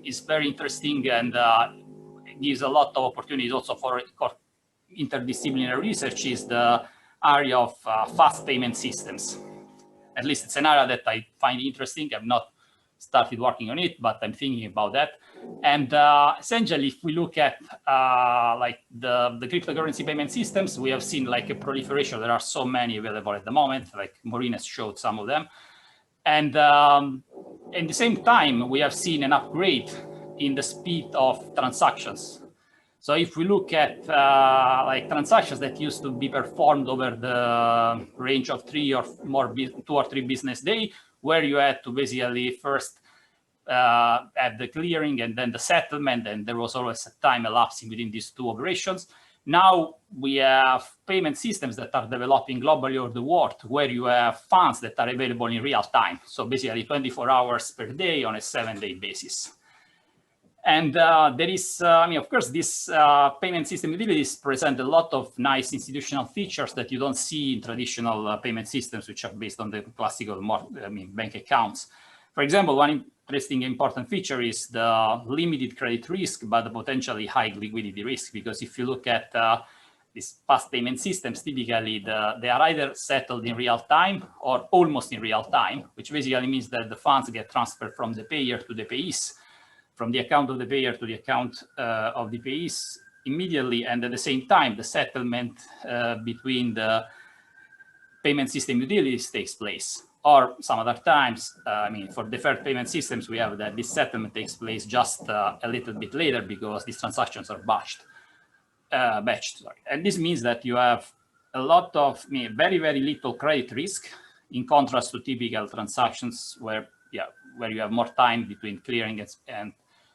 is very interesting and gives a lot of opportunities also for interdisciplinary research is the area of fast payment systems. At least it's an area that I find interesting. I've not started working on it, but I'm thinking about that. And essentially, if we look at like the cryptocurrency payment systems, we have seen like a proliferation. There are so many available at the moment, like Maureen has showed some of them. And at the same time, we have seen an upgrade in the speed of transactions. So if we look at like transactions that used to be performed over the range of 2 or 3 business days, where you had to basically first have the clearing and then the settlement, and there was always a time elapsing between these 2 operations. Now we have payment systems that are developing globally over the world, where you have funds that are available in real time. So basically 24 hours per day on a 7-day basis. And there is, I mean, of course, this payment system utilities present a lot of nice institutional features that you don't see in traditional payment systems, which are based on the classical bank accounts. For example, one interesting important feature is the limited credit risk, but the potentially high liquidity risk. Because if you look at these fast payment systems, typically they are either settled in real time or almost in real time, which basically means that the funds get transferred from the payer to the payees, from the account of the payer to the account of the payees immediately, and at the same time, the settlement between the payment system utilities takes place. Or some other times, I mean, for deferred payment systems, we have that this settlement takes place just a little bit later because these transactions are batched. And this means that you have a lot of very, very little credit risk in contrast to typical transactions where you have more time between clearing and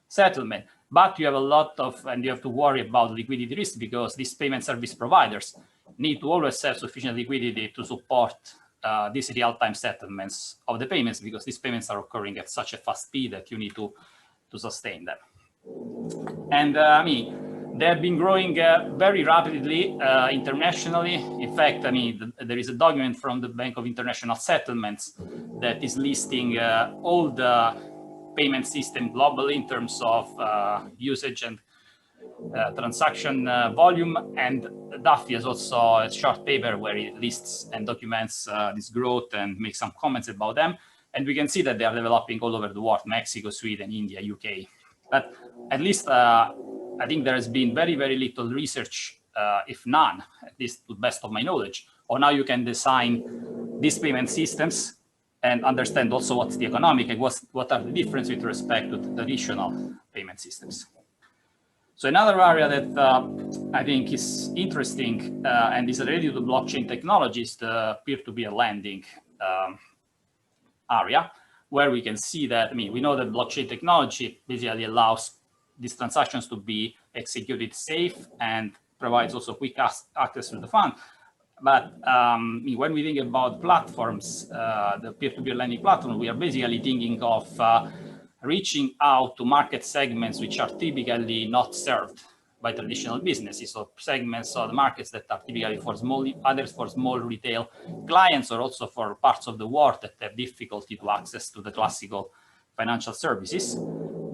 settlement. But you have a lot of, and you have to worry about liquidity risk because these payment service providers need to always have sufficient liquidity to support these real-time settlements of the payments, because these payments are occurring at such a fast speed that you need to sustain them. And I mean, they have been growing very rapidly internationally. In fact, I mean, there is a document from the Bank of International Settlements that is listing all the payment system globally in terms of usage and transaction volume. And Duffy has also a short paper where it lists and documents this growth and makes some comments about them. And we can see that they are developing all over the world: Mexico, Sweden, India, UK. But at least I think there has been very, very little research, if none, at least to the best of my knowledge, on how you can design these payment systems and understand also what's the economic and what are the differences with respect to the traditional payment systems. So another area that I think is interesting and is related to blockchain technology is the peer-to-peer lending area, where we can see that, I mean, we know that blockchain technology basically allows these transactions to be executed safe and provides also quick access to the fund. But when we think about platforms, the peer-to-peer lending platform, we are basically thinking of reaching out to market segments which are typically not served by traditional businesses, or segments of the markets that are typically for small retail clients, or also for parts of the world that have difficulty to access to the classical financial services.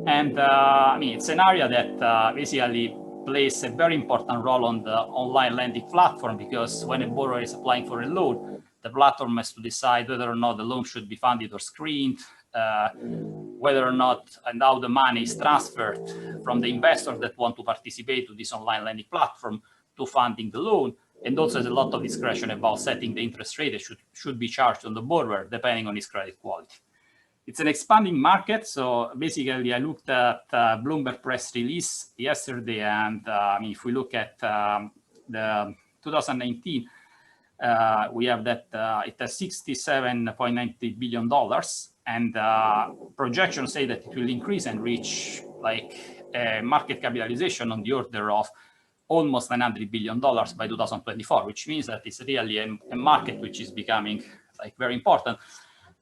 And I mean, it's an area that basically plays a very important role on the online lending platform, because when a borrower is applying for a loan, the platform has to decide whether or not the loan should be funded or screened, whether or not and how the money is transferred from the investors that want to participate to this online lending platform to funding the loan. And also has a lot of discretion about setting the interest rate that should be charged on the borrower depending on his credit quality. It's an expanding market. So basically, I looked at Bloomberg press release yesterday, and I mean, if we look at the 2019, we have that it has $67.90 billion, and projections say that it will increase and reach like a market capitalization on the order of almost $900 billion by 2024, which means that it's really a market which is becoming like very important.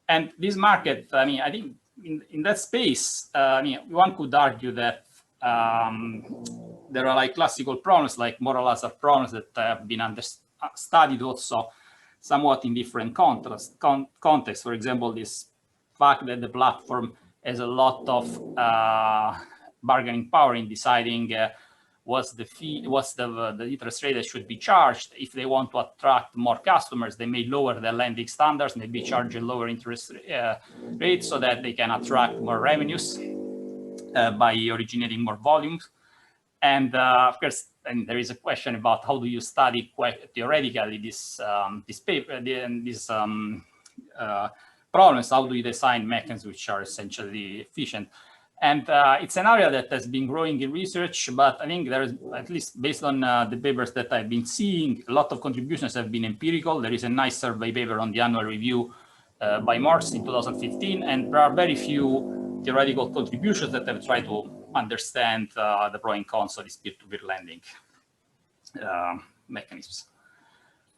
And this market, I mean, I think in that space, I mean, one could argue that there are like classical problems, like moral hazard problems that have been studied also somewhat in different contexts. For example, this fact that the platform has a lot of bargaining power in deciding what's the fee, what's the interest rate that should be charged. If they want to attract more customers, they may lower their lending standards, maybe charge a lower interest rate so that they can attract more revenues by originating more volumes. And of course, and there is a question about how do you study quite theoretically this problems? How do you design mechanisms which are essentially efficient? And it's an area that has been growing in research, but I think there is, at least based on the papers that I've been seeing, a lot of contributions have been empirical. There is a nice survey paper on the annual review by Morse in 2015, and there are very few theoretical contributions that have tried to understand the pros and cons of these peer-to-peer lending mechanisms.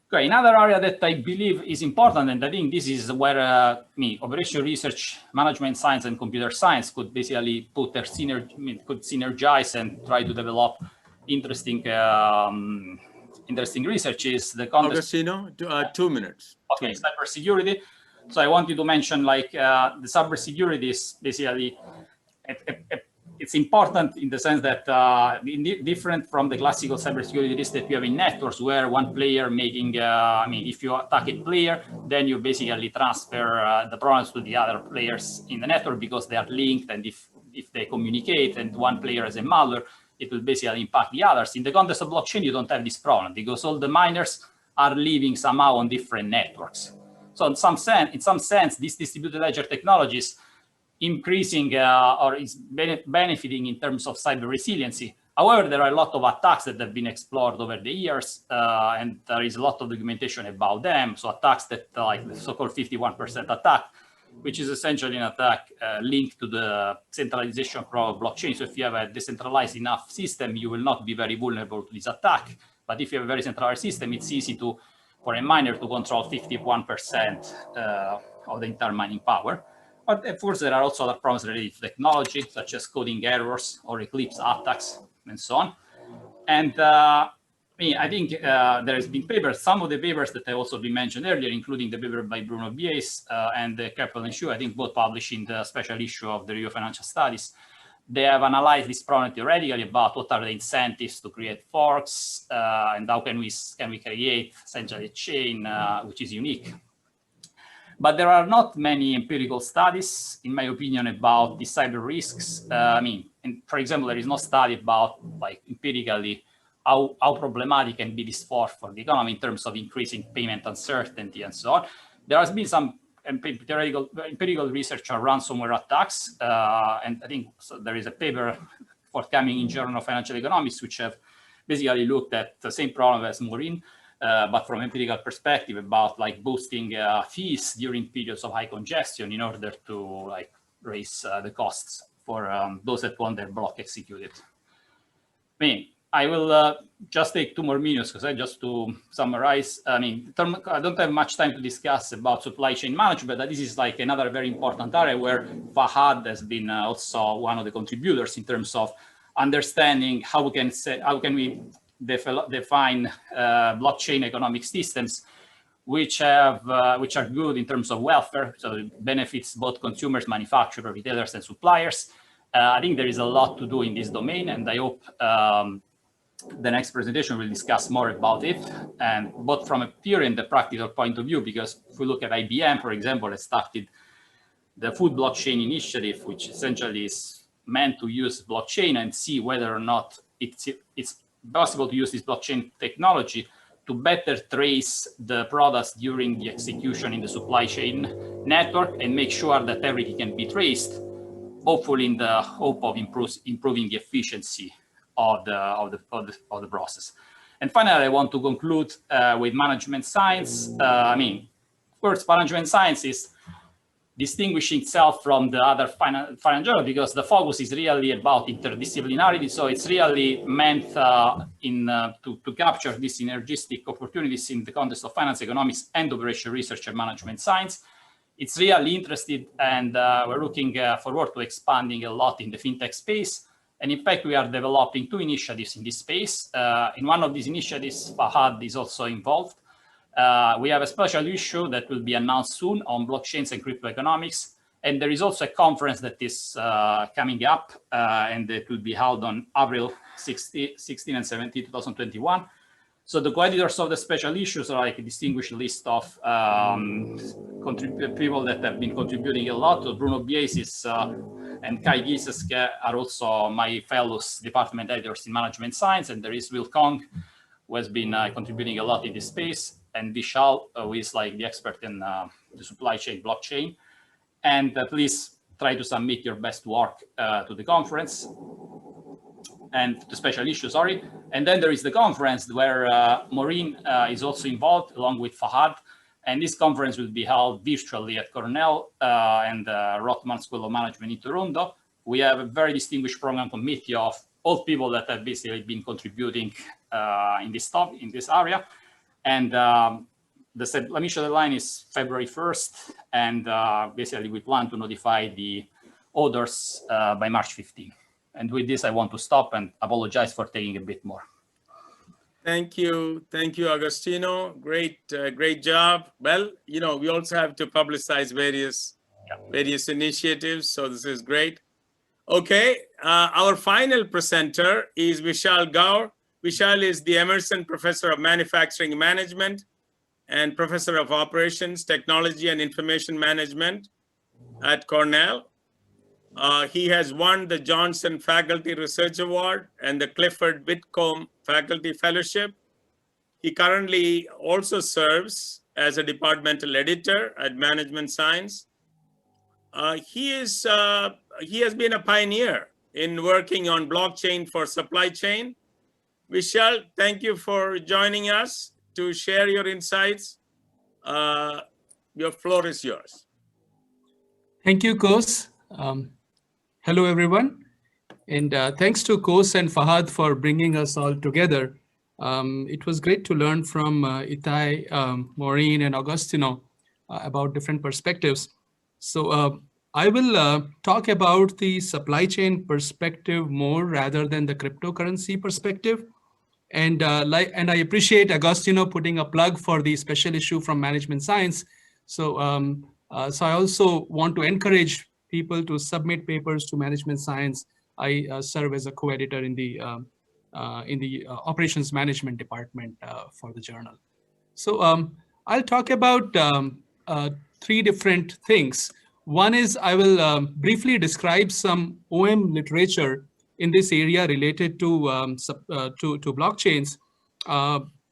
Okay, another area that I believe is important, and I think this is where operational research, management science, and computer science could basically put their could synergize and try to develop interesting research. Is the context. Agostino, 2 minutes. Okay, cybersecurity. So I wanted to mention like the cybersecurity is basically it's important in the sense that different from the classical cybersecurity risk that we have in networks, where one player making, if you attack a player, then you basically transfer the problems to the other players in the network because they are linked, and if they communicate and one player has a malware, it will basically impact the others. In the context of blockchain, you don't have this problem because all the miners are living somehow on different networks. So in some sense, these distributed ledger technologies increasing or is benefiting in terms of cyber resiliency. However, there are a lot of attacks that have been explored over the years, and there is a lot of documentation about them. So attacks that like the so-called 51% attack, which is essentially an attack linked to the centralization of blockchain. So if you have a decentralized enough system, you will not be very vulnerable to this attack. But if you have a very centralized system, it's easy for a miner to control 51% of the entire mining power. But of course, there are also other problems related to technology, such as coding errors or eclipse attacks, and so on. And I think there has been papers, some of the papers that have also been mentioned earlier, including the paper by Bruno Bies and Capponi and Xu, I think both published in the special issue of the Review of Financial Studies. They have analyzed this problem theoretically about what are the incentives to create forks and how can we create essentially a chain which is unique. But there are not many empirical studies, in my opinion, about the cyber risks. And for example, there is no study about like empirically how problematic can be this force for the economy in terms of increasing payment uncertainty and so on. There has been some empirical research on ransomware attacks, and I think there is a paper forthcoming in Journal of Financial Economics which have basically looked at the same problem as Maureen, but from empirical perspective about like boosting fees during periods of high congestion in order to like raise the costs for those that want their block executed. I will just take 2 more minutes because just to summarize, I don't have much time to discuss about supply chain management, but this is like another very important area where Fahad has been also one of the contributors in terms of understanding how can we define blockchain economic systems which are good in terms of welfare, so it benefits both consumers, manufacturers, retailers, and suppliers. I think there is a lot to do in this domain, and I hope the next presentation will discuss more about it, and both from a theory and the practical point of view, because if we look at IBM, for example, it started the food blockchain initiative, which essentially is meant to use blockchain and see whether or not it's possible to use this blockchain technology to better trace the products during the execution in the supply chain network and make sure that everything can be traced, hopefully in the hope of improving the efficiency of the process. And finally, I want to conclude with management science. Of course, management science is distinguishing itself from the other financial because the focus is really about interdisciplinarity. So it's really meant to capture these synergistic opportunities in the context of finance, economics, and operational research and management science. it's really interested, and we're looking forward to expanding a lot in the fintech space. And in fact, we are developing 2 initiatives in this space. In one of these initiatives, Fahad is also involved. We have a special issue that will be announced soon on blockchains and crypto economics. And there is also a conference that is coming up, and it will be held on April 16 and 17, 2021. So the co-editors of the special issues are like a distinguished list of people that have been contributing a lot. So Bruno Biesis and Kai Gieseske are also my fellows department editors in management science. And there is Will Kong, who has been contributing a lot in this space, and Vishal, who is like the expert in the supply chain blockchain. And please try to submit your best work to the conference and the special issue, sorry. And then there is the conference where Maureen is also involved along with Fahad. And this conference will be held virtually at Cornell and Rothman School of Management in Toronto. We have a very distinguished program committee of all people that have basically been contributing in this area. And let me show the line is February 1st. And basically we plan to notify the authors by March 15. And with this, I want to stop and apologize for taking a bit more. Thank you, Agostino. Great job. Well, you know, we also have to publicize various initiatives, so this is great. Okay, our final presenter is Vishal Gaur. Vishal is the Emerson Professor of Manufacturing Management and Professor of Operations, Technology and Information Management at Cornell. He has won the Johnson Faculty Research Award and the Clifford Whitcomb Faculty Fellowship. He currently also serves as a departmental editor at Management Science. He has been a pioneer in working on blockchain for supply chain. Vishal, thank you for joining us to share your insights. Your floor is yours. Thank you, Kose. Hello, everyone. And thanks to Kose and Fahad for bringing us all together. It was great to learn from Itay, Maureen, and Agostino about different perspectives. So I will talk about the supply chain perspective more rather than the cryptocurrency perspective. And I appreciate Agostino putting a plug for the special issue from Management Science. So I also want to encourage people to submit papers to Management Science. I serve as a co-editor in the Operations Management Department for the journal. So I'll talk about 3 different things. One is I will briefly describe some OM literature in this area related to blockchains.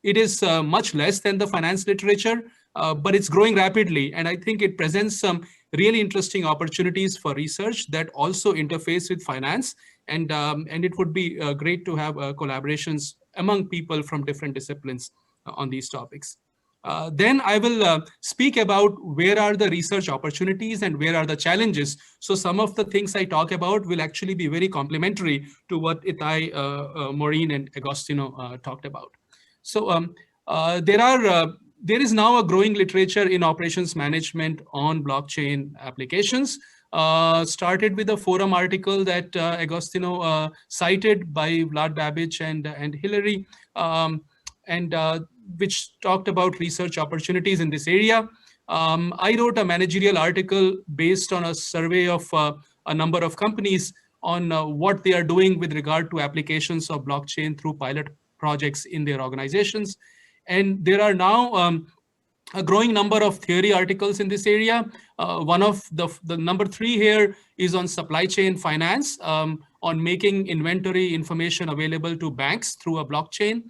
It is much less than the finance literature, but it's growing rapidly. And I think it presents some really interesting opportunities for research that also interface with finance. And it would be great to have collaborations among people from different disciplines on these topics. Then I will speak about where are the research opportunities and where are the challenges. So some of the things I talk about will actually be very complementary to what Itay, Maureen, and Agostino talked about. So there is now a growing literature in operations management on blockchain applications. Started with a forum article that Agostino cited by Vlad Babic and Hillary, which talked about research opportunities in this area. I wrote a managerial article based on a survey of a number of companies on what they are doing with regard to applications of blockchain through pilot projects in their organizations. And there are now a growing number of theory articles in this area. One of the number 3 here is on supply chain finance, on making inventory information available to banks through a blockchain.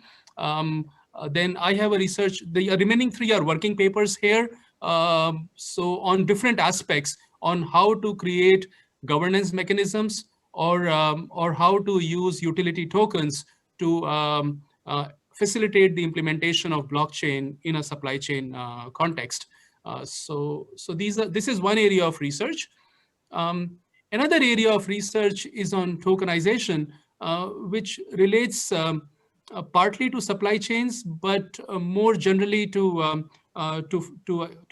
Then I have a research, the remaining 3 are working papers here. So on different aspects on how to create governance mechanisms or how to use utility tokens to facilitate the implementation of blockchain in a supply chain context. So this is one area of research. Another area of research is on tokenization, which relates partly to supply chains, but more generally to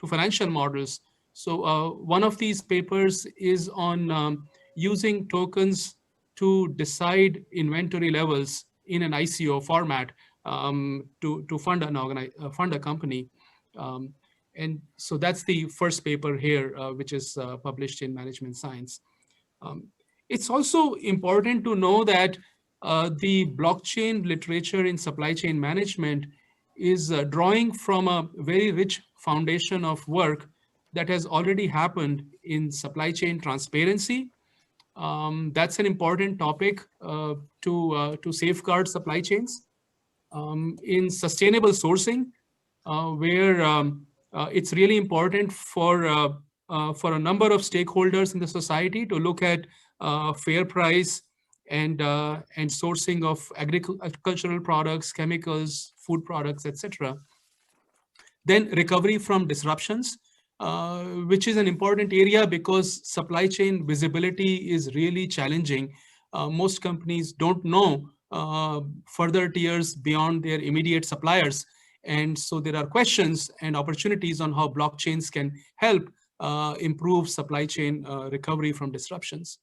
financial models. So one of these papers is on using tokens to decide inventory levels in an ICO format to fund fund a company. And so that's the first paper here, which is published in Management Science. It's also important to know that the blockchain literature in supply chain management is drawing from a very rich foundation of work that has already happened in supply chain transparency. That's an important topic to safeguard supply chains. In sustainable sourcing, where it's really important for a number of stakeholders in the society to look at fair price and sourcing of agricultural products, chemicals, food products, etc. Then recovery from disruptions, which is an important area because supply chain visibility is really challenging. Most companies don't know further tiers beyond their immediate suppliers. And so there are questions and opportunities on how blockchains can help improve supply chain recovery from disruptions.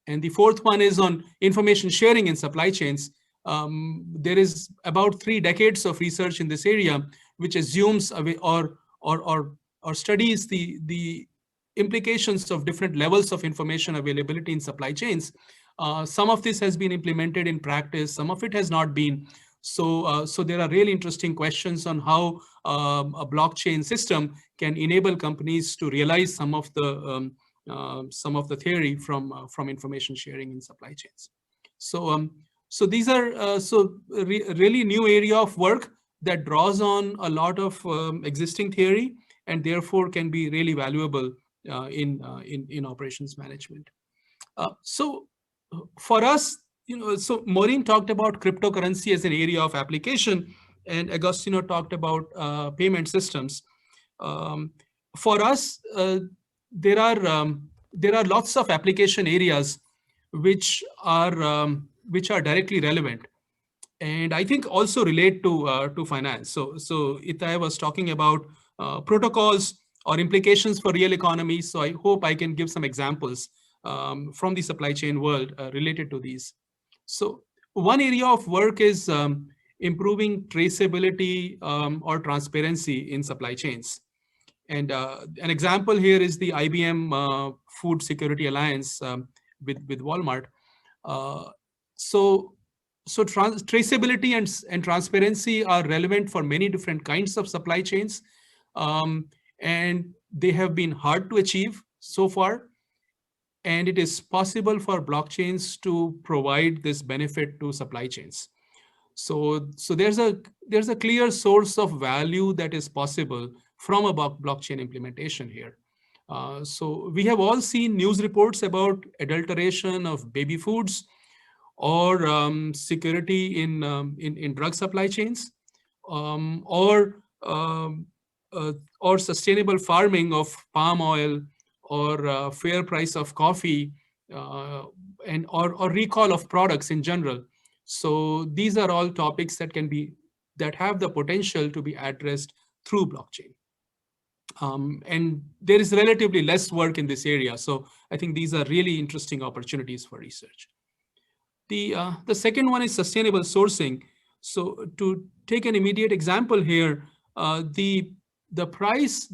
And the fourth one is on information sharing in supply chains. There is about 3 decades of research in this area, which assumes or studies the implications of different levels of information availability in supply chains. Some of this has been implemented in practice, some of it has not been. So there are really interesting questions on how a blockchain system can enable companies to realize some of the theory from information sharing in supply chains. So these are really new area of work that draws on a lot of existing theory and therefore can be really valuable in operations management. So for us, so Maureen talked about cryptocurrency as an area of application, and Agostino talked about payment systems. For us, there are lots of application areas which are directly relevant, and I think also relate to finance. So Itay was talking about protocols or implications for real economy. So I hope I can give some examples from the supply chain world related to these. So one area of work is improving traceability or transparency in supply chains. And an example here is the IBM Food Security Alliance with Walmart. So traceability and transparency are relevant for many different kinds of supply chains. And they have been hard to achieve so far. And it is possible for blockchains to provide this benefit to supply chains. So there's a clear source of value that is possible from a blockchain implementation here. So we have all seen news reports about adulteration of baby foods or security in drug supply chains, or sustainable farming of palm oil, or fair price of coffee, and or recall of products in general. So these are all topics that have the potential to be addressed through blockchain. And there is relatively less work in this area. So I think these are really interesting opportunities for research. The second one is sustainable sourcing. So to take an immediate example here, the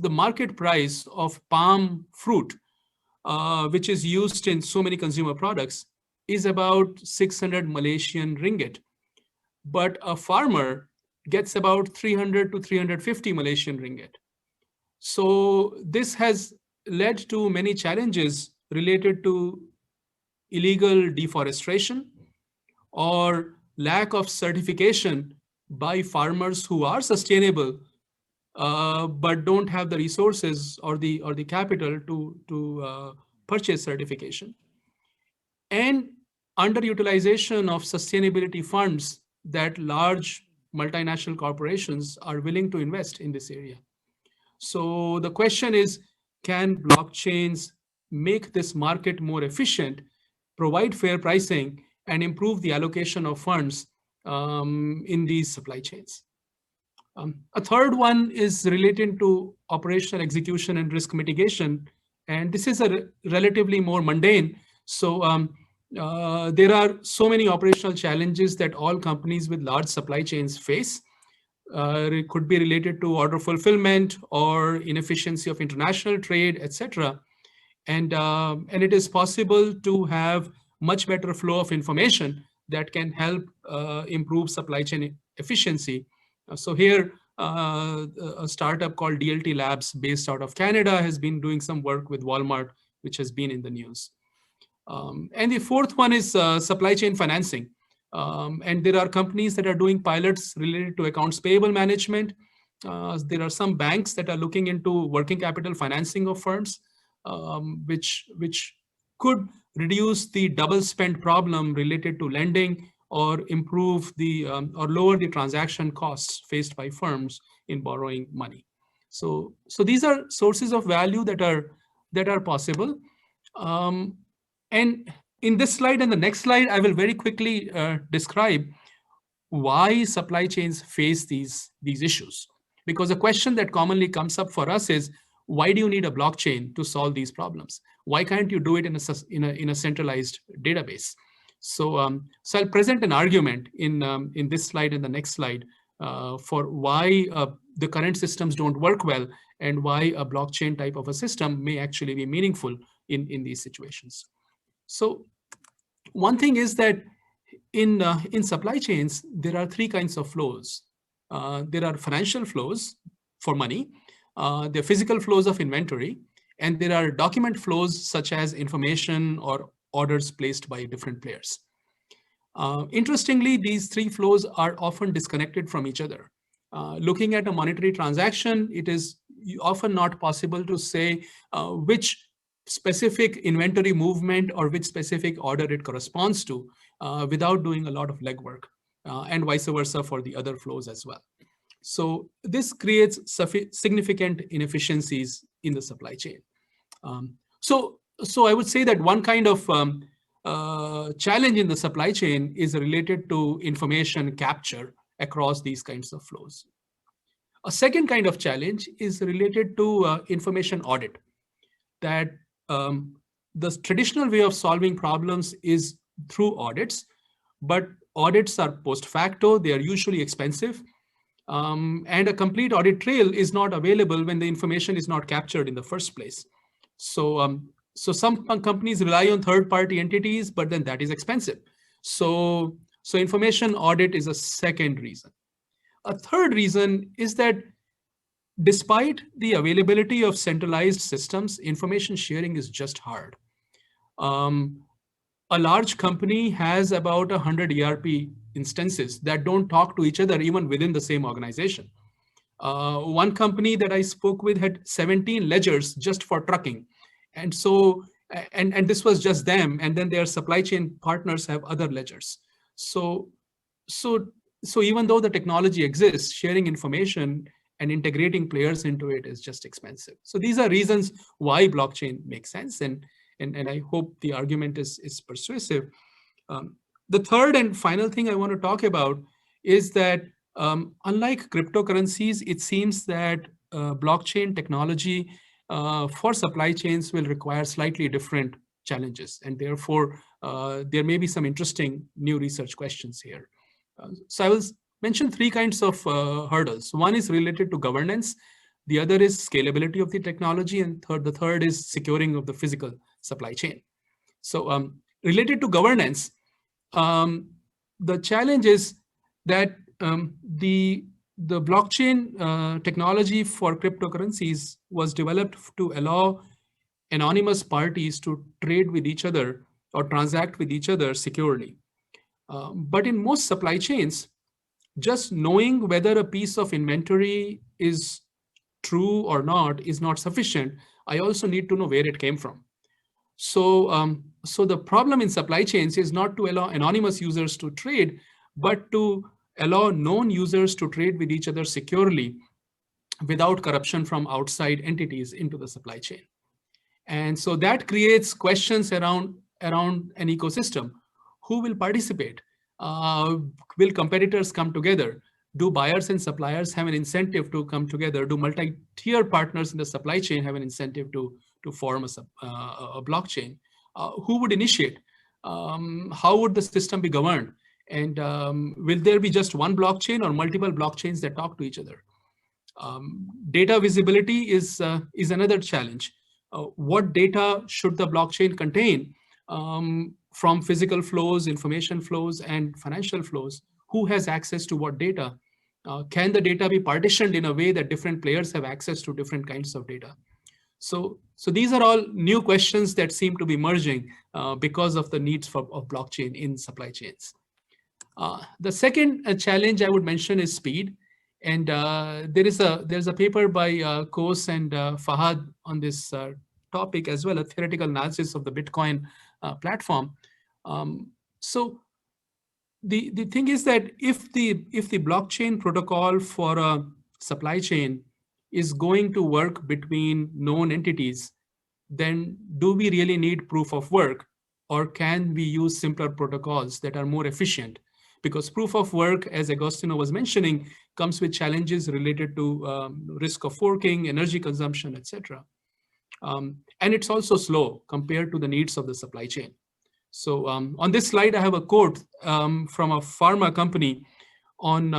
market price of palm fruit, which is used in so many consumer products, is about 600 Malaysian ringgit. But a farmer gets about 300 to 350 Malaysian ringgit. So this has led to many challenges related to illegal deforestation or lack of certification by farmers who are sustainable, but don't have the resources or the capital to purchase certification, and underutilization of sustainability funds that large multinational corporations are willing to invest in this area. So the question is, can blockchains make this market more efficient, provide fair pricing, and improve the allocation of funds in these supply chains? A third one is related to operational execution and risk mitigation. And this is a relatively more mundane. So there are so many operational challenges that all companies with large supply chains face. It could be related to order fulfillment or inefficiency of international trade, etc. And it is possible to have much better flow of information that can help improve supply chain efficiency. So here, a startup called DLT Labs based out of Canada has been doing some work with Walmart, which has been in the news. And the fourth one is supply chain financing. And there are companies that are doing pilots related to accounts payable management. There are some banks that are looking into working capital financing of firms, which could reduce the double spend problem related to lending or improve the or lower the transaction costs faced by firms in borrowing money. So these are sources of value that are possible. And in this slide and the next slide, I will very quickly describe why supply chains face these issues. Because a question that commonly comes up for us is, why do you need a blockchain to solve these problems? Why can't you do it in a centralized database? So I'll present an argument in this slide and the next slide for why the current systems don't work well and why a blockchain type of a system may actually be meaningful in these situations. So one thing is that in supply chains, there are three kinds of flows. There are financial flows for money, there are physical flows of inventory, and there are document flows such as information or orders placed by different players. Interestingly, these three flows are often disconnected from each other. Looking at a monetary transaction, it is often not possible to say which specific inventory movement or which specific order it corresponds to without doing a lot of legwork, and vice versa for the other flows as well. So this creates significant inefficiencies in the supply chain. So I would say that one kind of challenge in the supply chain is related to information capture across these kinds of flows. A second kind of challenge is related to information audit. That the traditional way of solving problems is through audits, but audits are post facto, they are usually expensive, and a complete audit trail is not available when the information is not captured in the first place. So some companies rely on third-party entities, but then that is expensive. So information audit is a second reason. A third reason is that despite the availability of centralized systems, information sharing is just hard. A large company has about 100 ERP instances that don't talk to each other even within the same organization. One company that I spoke with had 17 ledgers just for trucking. And so, and this was just them, and then their supply chain partners have other ledgers. So even though the technology exists, sharing information and integrating players into it is just expensive. So these are reasons why blockchain makes sense, and I hope the argument is persuasive. The third and final thing I want to talk about is that unlike cryptocurrencies, it seems that blockchain technology for supply chains will require slightly different challenges, and therefore there may be some interesting new research questions here. So I will mention three kinds of hurdles. One is related to governance, the other is scalability of the technology, and the third is securing of the physical supply chain. So related to governance, the challenge is that the blockchain technology for cryptocurrencies was developed to allow anonymous parties to trade with each other or transact with each other securely. But in most supply chains, just knowing whether a piece of inventory is true or not is not sufficient. I also need to know where it came from. So the problem in supply chains is not to allow anonymous users to trade, but to allow known users to trade with each other securely without corruption from outside entities into the supply chain. And so that creates questions around an ecosystem. Who will participate? Will competitors come together? Do buyers and suppliers have an incentive to come together? Do multi-tier partners in the supply chain have an incentive to form a blockchain? Who would initiate? How would the system be governed? And will there be just one blockchain or multiple blockchains that talk to each other? Data visibility is another challenge. What data should the blockchain contain from physical flows, information flows, and financial flows? Who has access to what data? Can the data be partitioned in a way that different players have access to different kinds of data? So these are all new questions that seem to be emerging because of the needs of blockchain in supply chains. The second challenge I would mention is speed. And there's a paper by Kose and Fahad on this topic as well, a theoretical analysis of the Bitcoin platform. So the thing is that if the blockchain protocol for a supply chain is going to work between known entities, then do we really need proof of work, or can we use simpler protocols that are more efficient? Because proof of work, as Agostino was mentioning, comes with challenges related to risk of forking, energy consumption, etc. And it's also slow compared to the needs of the supply chain. So on this slide, I have a quote from a pharma company on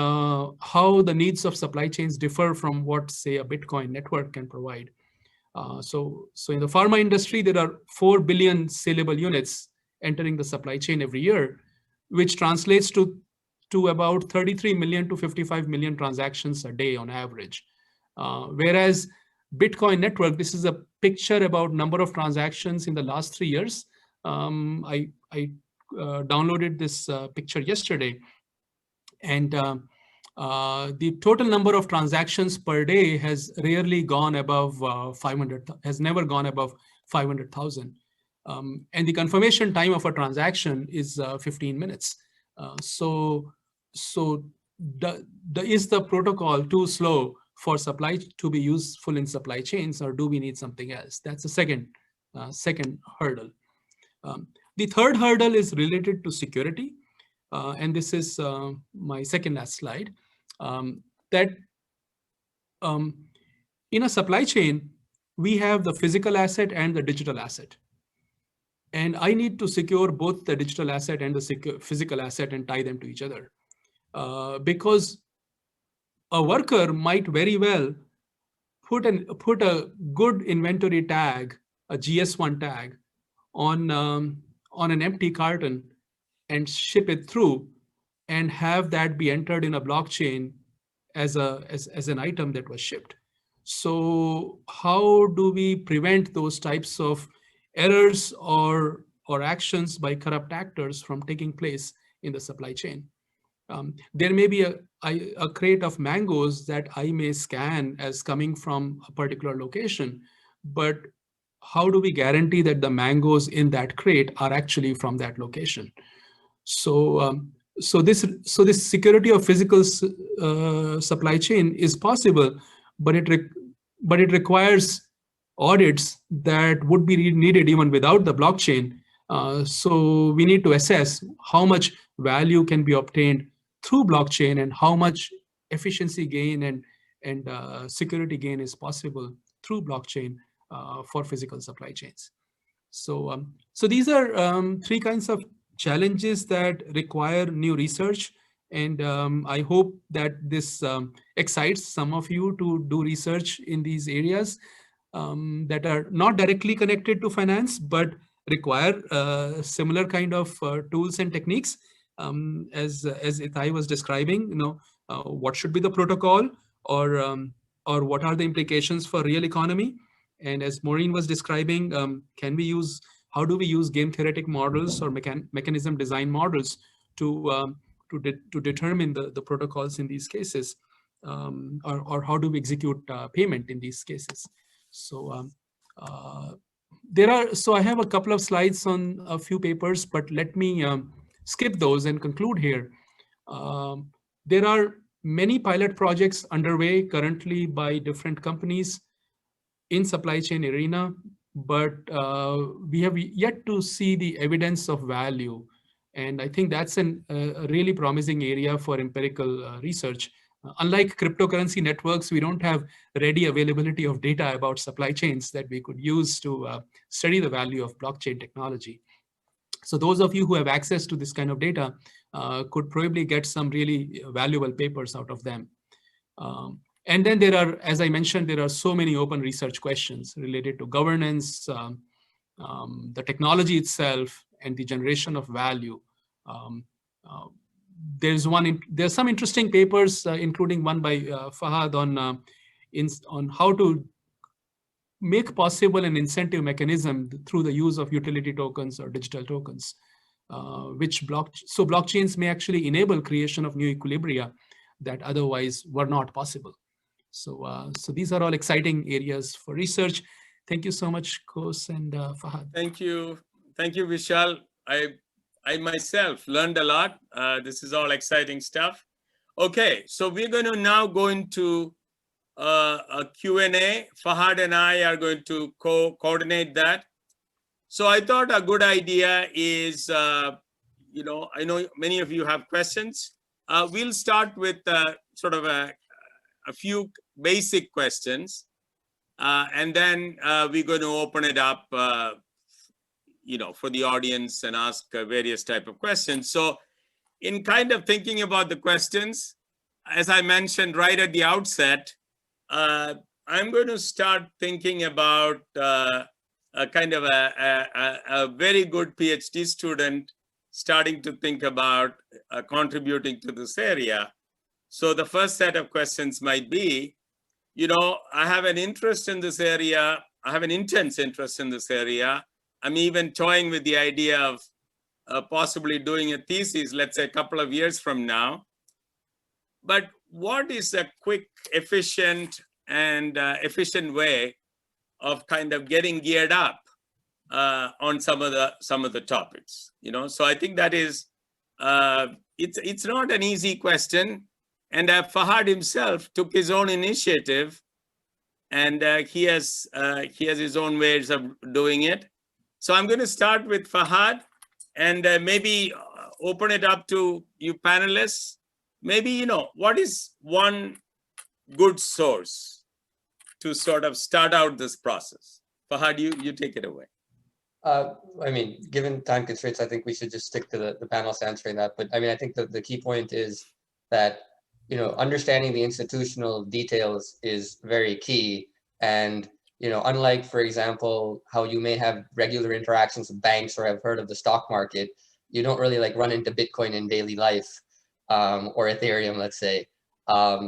how the needs of supply chains differ from what, say, a Bitcoin network can provide. So in the pharma industry, there are 4 billion saleable units entering the supply chain every year, which translates to about 33 million to 55 million transactions a day on average. Whereas Bitcoin network, this is a picture about number of transactions in the last 3 years. I downloaded this picture yesterday, and the total number of transactions per day has rarely gone above 500, has never gone above 500,000. And the confirmation time of a transaction is 15 minutes. So is the protocol too slow for supply to be useful in supply chains, or do we need something else? That's the second hurdle. The third hurdle is related to security. And this is my second last slide, that in a supply chain, we have the physical asset and the digital asset. And I need to secure both the digital asset and the physical asset and tie them to each other. Because a worker might very well put a good inventory tag, a GS1 tag, on an empty carton and ship it through, and have that be entered in a blockchain as an item that was shipped. So how do we prevent those types of errors or actions by corrupt actors from taking place in the supply chain? There may be a crate of mangoes that I may scan as coming from a particular location, but how do we guarantee that the mangoes in that crate are actually from that location? So this security of physical supply chain is possible, but it requires audits that would be needed even without the blockchain. So we need to assess how much value can be obtained through blockchain and how much efficiency gain and security gain is possible through blockchain for physical supply chains. So these are three kinds of challenges that require new research, and I hope that this excites some of you to do research in these areas that are not directly connected to finance, but require similar kind of tools and techniques. As Itay was describing, what should be the protocol, or what are the implications for real economy? And as Maureen was describing, how do we use game theoretic models or mechanism design models to determine the protocols in these cases, or how do we execute payment in these cases? So I have a couple of slides on a few papers, but let me skip those and conclude here. There are many pilot projects underway currently by different companies in supply chain arena, but we have yet to see the evidence of value. And I think that's a really promising area for empirical research Unlike cryptocurrency networks, we don't have ready availability of data about supply chains that we could use to study the value of blockchain technology. So those of you who have access to this kind of data could probably get some really valuable papers out of them. And then there are, as I mentioned, there are so many open research questions related to governance, the technology itself, and the generation of value. There's some interesting papers, including one by Fahad on how to make possible an incentive mechanism through the use of utility tokens or digital tokens, so blockchains may actually enable creation of new equilibria that otherwise were not possible. So these are all exciting areas for research. Thank you so much, Kose and Fahad. Thank you, Vishal. I myself learned a lot. This is all exciting stuff. Okay, so we're going to now go into a Q&A. Fahad and I are going to coordinate that. So I thought a good idea is, I know many of you have questions. We'll start with sort of a few basic questions, and then we're going to open it up, for the audience and ask various type of questions. So in kind of thinking about the questions, as I mentioned right at the outset, I'm going to start thinking about a kind of a very good PhD student starting to think about contributing to this area. So the first set of questions might be, I have an interest in this area. I have an intense interest in this area. I'm even toying with the idea of possibly doing a thesis, let's say a couple of years from now. But what is a quick, efficient way of kind of getting geared up on some of the topics? So I think that is it's not an easy question. And Fahad himself took his own initiative, and he has his own ways of doing it. So I'm going to start with Fahad, and maybe open it up to you panelists. Maybe, what is one good source to sort of start out this process? Fahad, you take it away. I mean, given time constraints, I think we should just stick to the panelists answering that. But I mean, I think the key point is that, understanding the institutional details is very key. And, unlike, for example, how you may have regular interactions with banks or have heard of the stock market, you don't really run into Bitcoin in daily life, or Ethereum, let's say.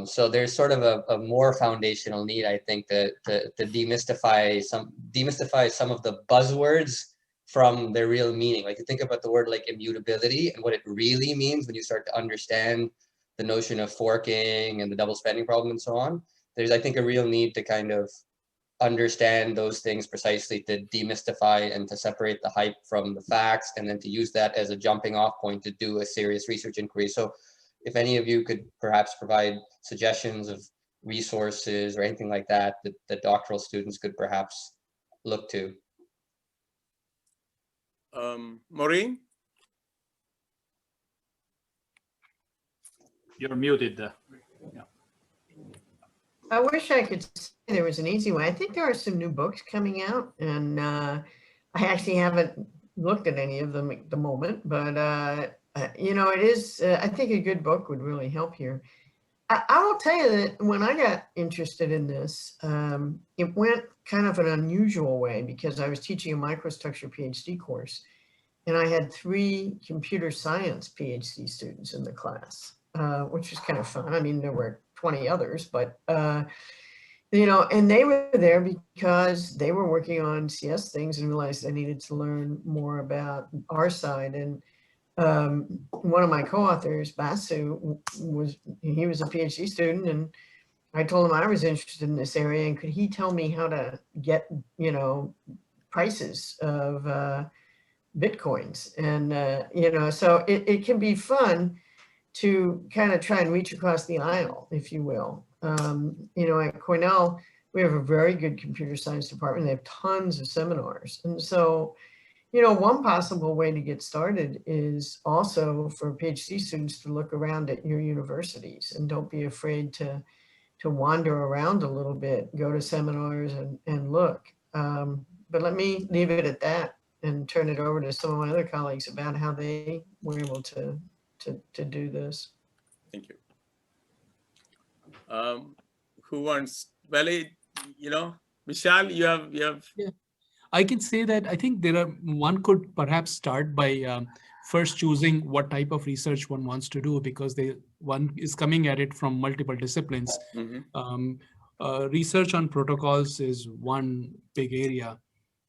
So there's sort of a more foundational need, I think, to demystify some of the buzzwords from their real meaning. Like, you think about the word like immutability and what it really means when you start to understand the notion of forking and the double spending problem and so on. There's, I think, a real need to kind of understand those things precisely, to demystify and to separate the hype from the facts, and then to use that as a jumping off point to do a serious research inquiry. So if any of you could perhaps provide suggestions of resources or anything like that that doctoral students could perhaps look to. Maureen? You're muted. Yeah. I wish I could say there was an easy way. I think there are some new books coming out, and I actually haven't looked at any of them at the moment, but it is, I think a good book would really help here. I will tell you that when I got interested in this, it went kind of an unusual way, because I was teaching a microstructure PhD course, and I had 3 computer science PhD students in the class, which was kind of fun. I mean, there were 20 others, but, and they were there because they were working on CS things and realized they needed to learn more about our side. And one of my co-authors, Basu, was a PhD student, and I told him I was interested in this area, and could he tell me how to get, prices of Bitcoins. And, so it can be fun to kind of try and reach across the aisle, if you will. At Cornell, we have a very good computer science department. They have tons of seminars. And so, one possible way to get started is also for PhD students to look around at your universities, and don't be afraid to wander around a little bit, go to seminars and look. But let me leave it at that and turn it over to some of my other colleagues about how they were able to do this. Thank you. Who wants? Well, Vishal, you have. Yeah. I can say that I think one could perhaps start by first choosing what type of research one wants to do, because one is coming at it from multiple disciplines. Research on protocols is one big area,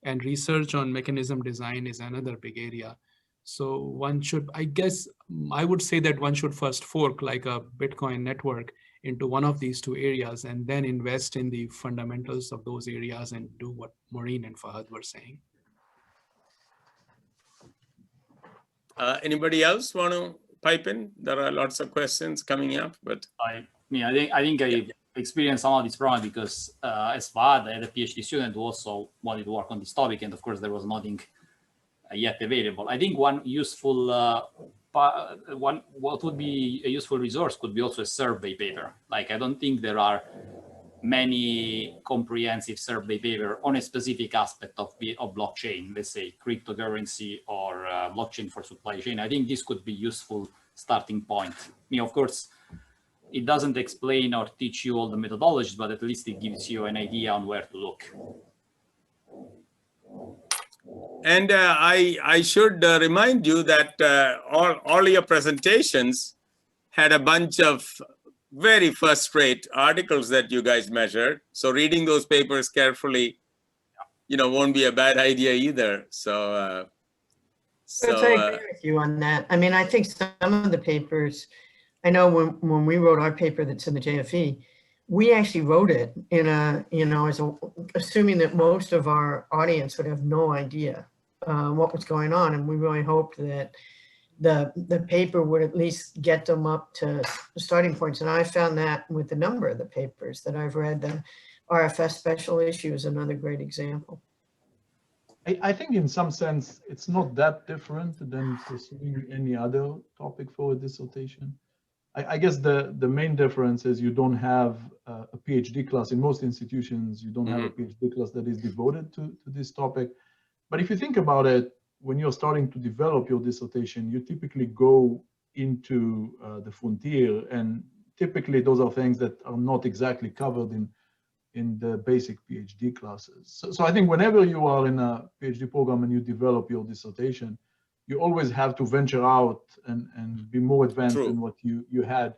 and research on mechanism design is another big area. So one should, I guess, I would say that one should first fork like a Bitcoin network into one of these two areas, and then invest in the fundamentals of those areas and do what Maureen and Fahad were saying. Anybody else want to pipe in? There are lots of questions coming up, but I think I experienced some of this problem because as Fahad, I had a PhD student who also wanted to work on this topic, and of course there was nothing yet available. I think one useful what would be a useful resource could be also a survey paper. Like, I don't think there are many comprehensive survey paper on a specific aspect of blockchain, let's say cryptocurrency or blockchain for supply chain. I think this could be useful starting point. Of course, it doesn't explain or teach you all the methodologies, but at least it gives you an idea on where to look. And I should remind you that all your presentations had a bunch of very first-rate articles that you guys measured. So reading those papers carefully, won't be a bad idea either. So I agree with you on that. I mean, I think some of the papers, I know when we wrote our paper that's in the JFE, we actually wrote it in assuming that most of our audience would have no idea what was going on. And we really hoped that the paper would at least get them up to starting points. And I found that with a number of the papers that I've read. The RFS special issue is another great example. I think in some sense, it's not that different than pursuing any other topic for a dissertation. I guess the main difference is you don't have a PhD class. In most institutions, you don't have a PhD class that is devoted to this topic. But if you think about it, when you're starting to develop your dissertation, you typically go into the frontier, and typically those are things that are not exactly covered in the basic PhD classes. So I think whenever you are in a PhD program and you develop your dissertation, you always have to venture out and be more advanced than what you had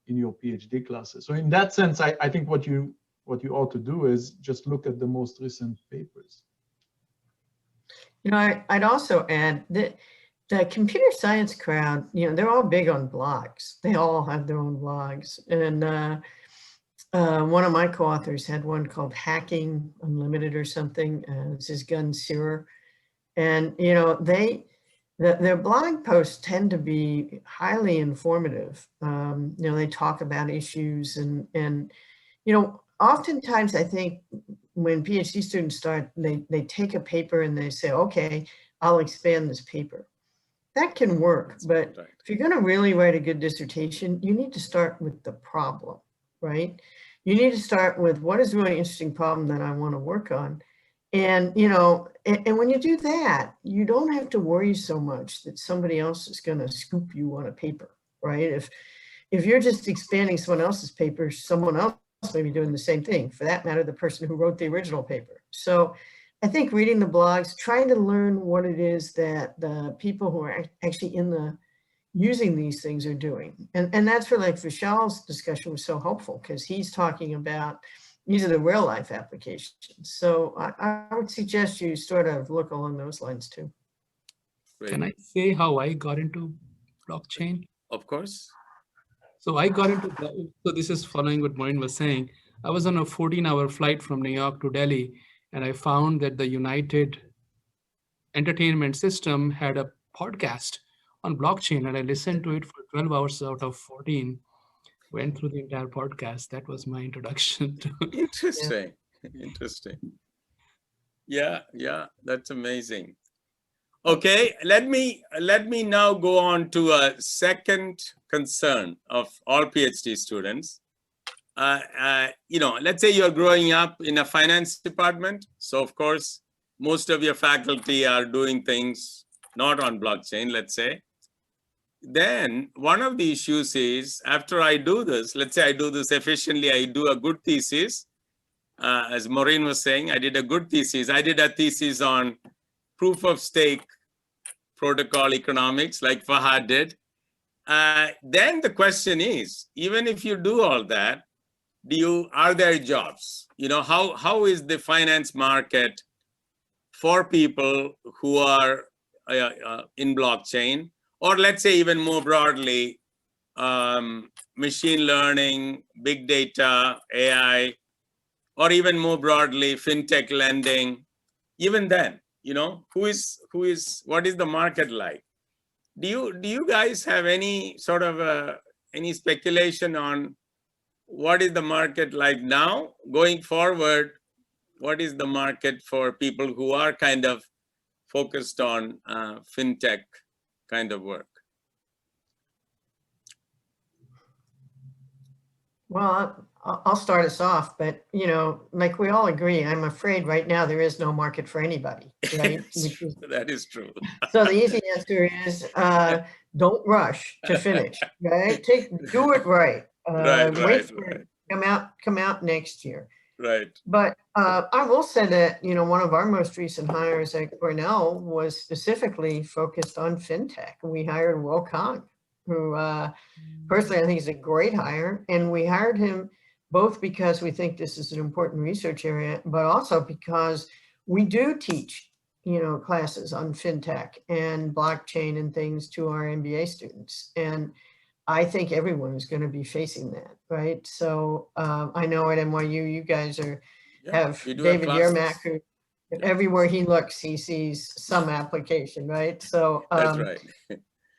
in your PhD classes. So in that sense, I think what you ought to do is just look at the most recent papers. I'd also add that the computer science crowd, they're all big on blogs. They all have their own blogs. And one of my co-authors had one called Hacking Unlimited or something. This is Gun Searer. And, their blog posts tend to be highly informative. They talk about issues and oftentimes I think when PhD students start, they take a paper and they say, okay, I'll expand this paper. That can work, but if you're going to really write a good dissertation, you need to start with the problem, right? You need to start with what is a really interesting problem that I want to work on. And, and when you do that, you don't have to worry so much that somebody else is going to scoop you on a paper, right? If you're just expanding someone else's paper, someone else may be doing the same thing. For that matter, the person who wrote the original paper. So I think reading the blogs, trying to learn what it is that the people who are actually using these things are doing. And that's where like Vishal's discussion was so helpful, because he's talking about these are the real life applications. So I would suggest you sort of look along those lines too. Can I say how I got into blockchain? Of course. So I got into, so this is following what Maureen was saying. I was on a 14-hour flight from New York to Delhi, and I found that the United Entertainment System had a podcast on blockchain, and I listened to it for 12 hours out of 14. Went through the entire podcast. That was my introduction to Interesting. Interesting. Yeah, that's amazing. Okay, let me now go on to a second concern of all PhD students. Let's say you're growing up in a finance department. So of course, most of your faculty are doing things not on blockchain, let's say. Then one of the issues is, after I do this, let's say I do this efficiently, I do a good thesis. As Maureen was saying, I did a good thesis. I did a thesis on proof of stake protocol economics, like Fahad did. Then the question is, even if you do all that, are there jobs? How is the finance market for people who are in blockchain, or let's say even more broadly, machine learning, big data, AI, or even more broadly, fintech lending? Even then, what is the market like? Do you guys have any sort of any speculation on what is the market like now? Going forward, what is the market for people who are kind of focused on fintech kind of work? Well, I'll start us off, but like we all agree, I'm afraid right now there is no market for anybody, right? That is true. So the easy answer is don't rush to finish, right? Do it right. Wait for it to come out next year. Right. But I will say that one of our most recent hires at Cornell was specifically focused on fintech. We hired Will Kang, who personally I think is a great hire, and we hired him both because we think this is an important research area, but also because we do teach classes on fintech and blockchain and things to our MBA students. And I think everyone is going to be facing that, right? So I know at NYU, you guys have David Yermak, who everywhere he looks, he sees some application, right? So that's right.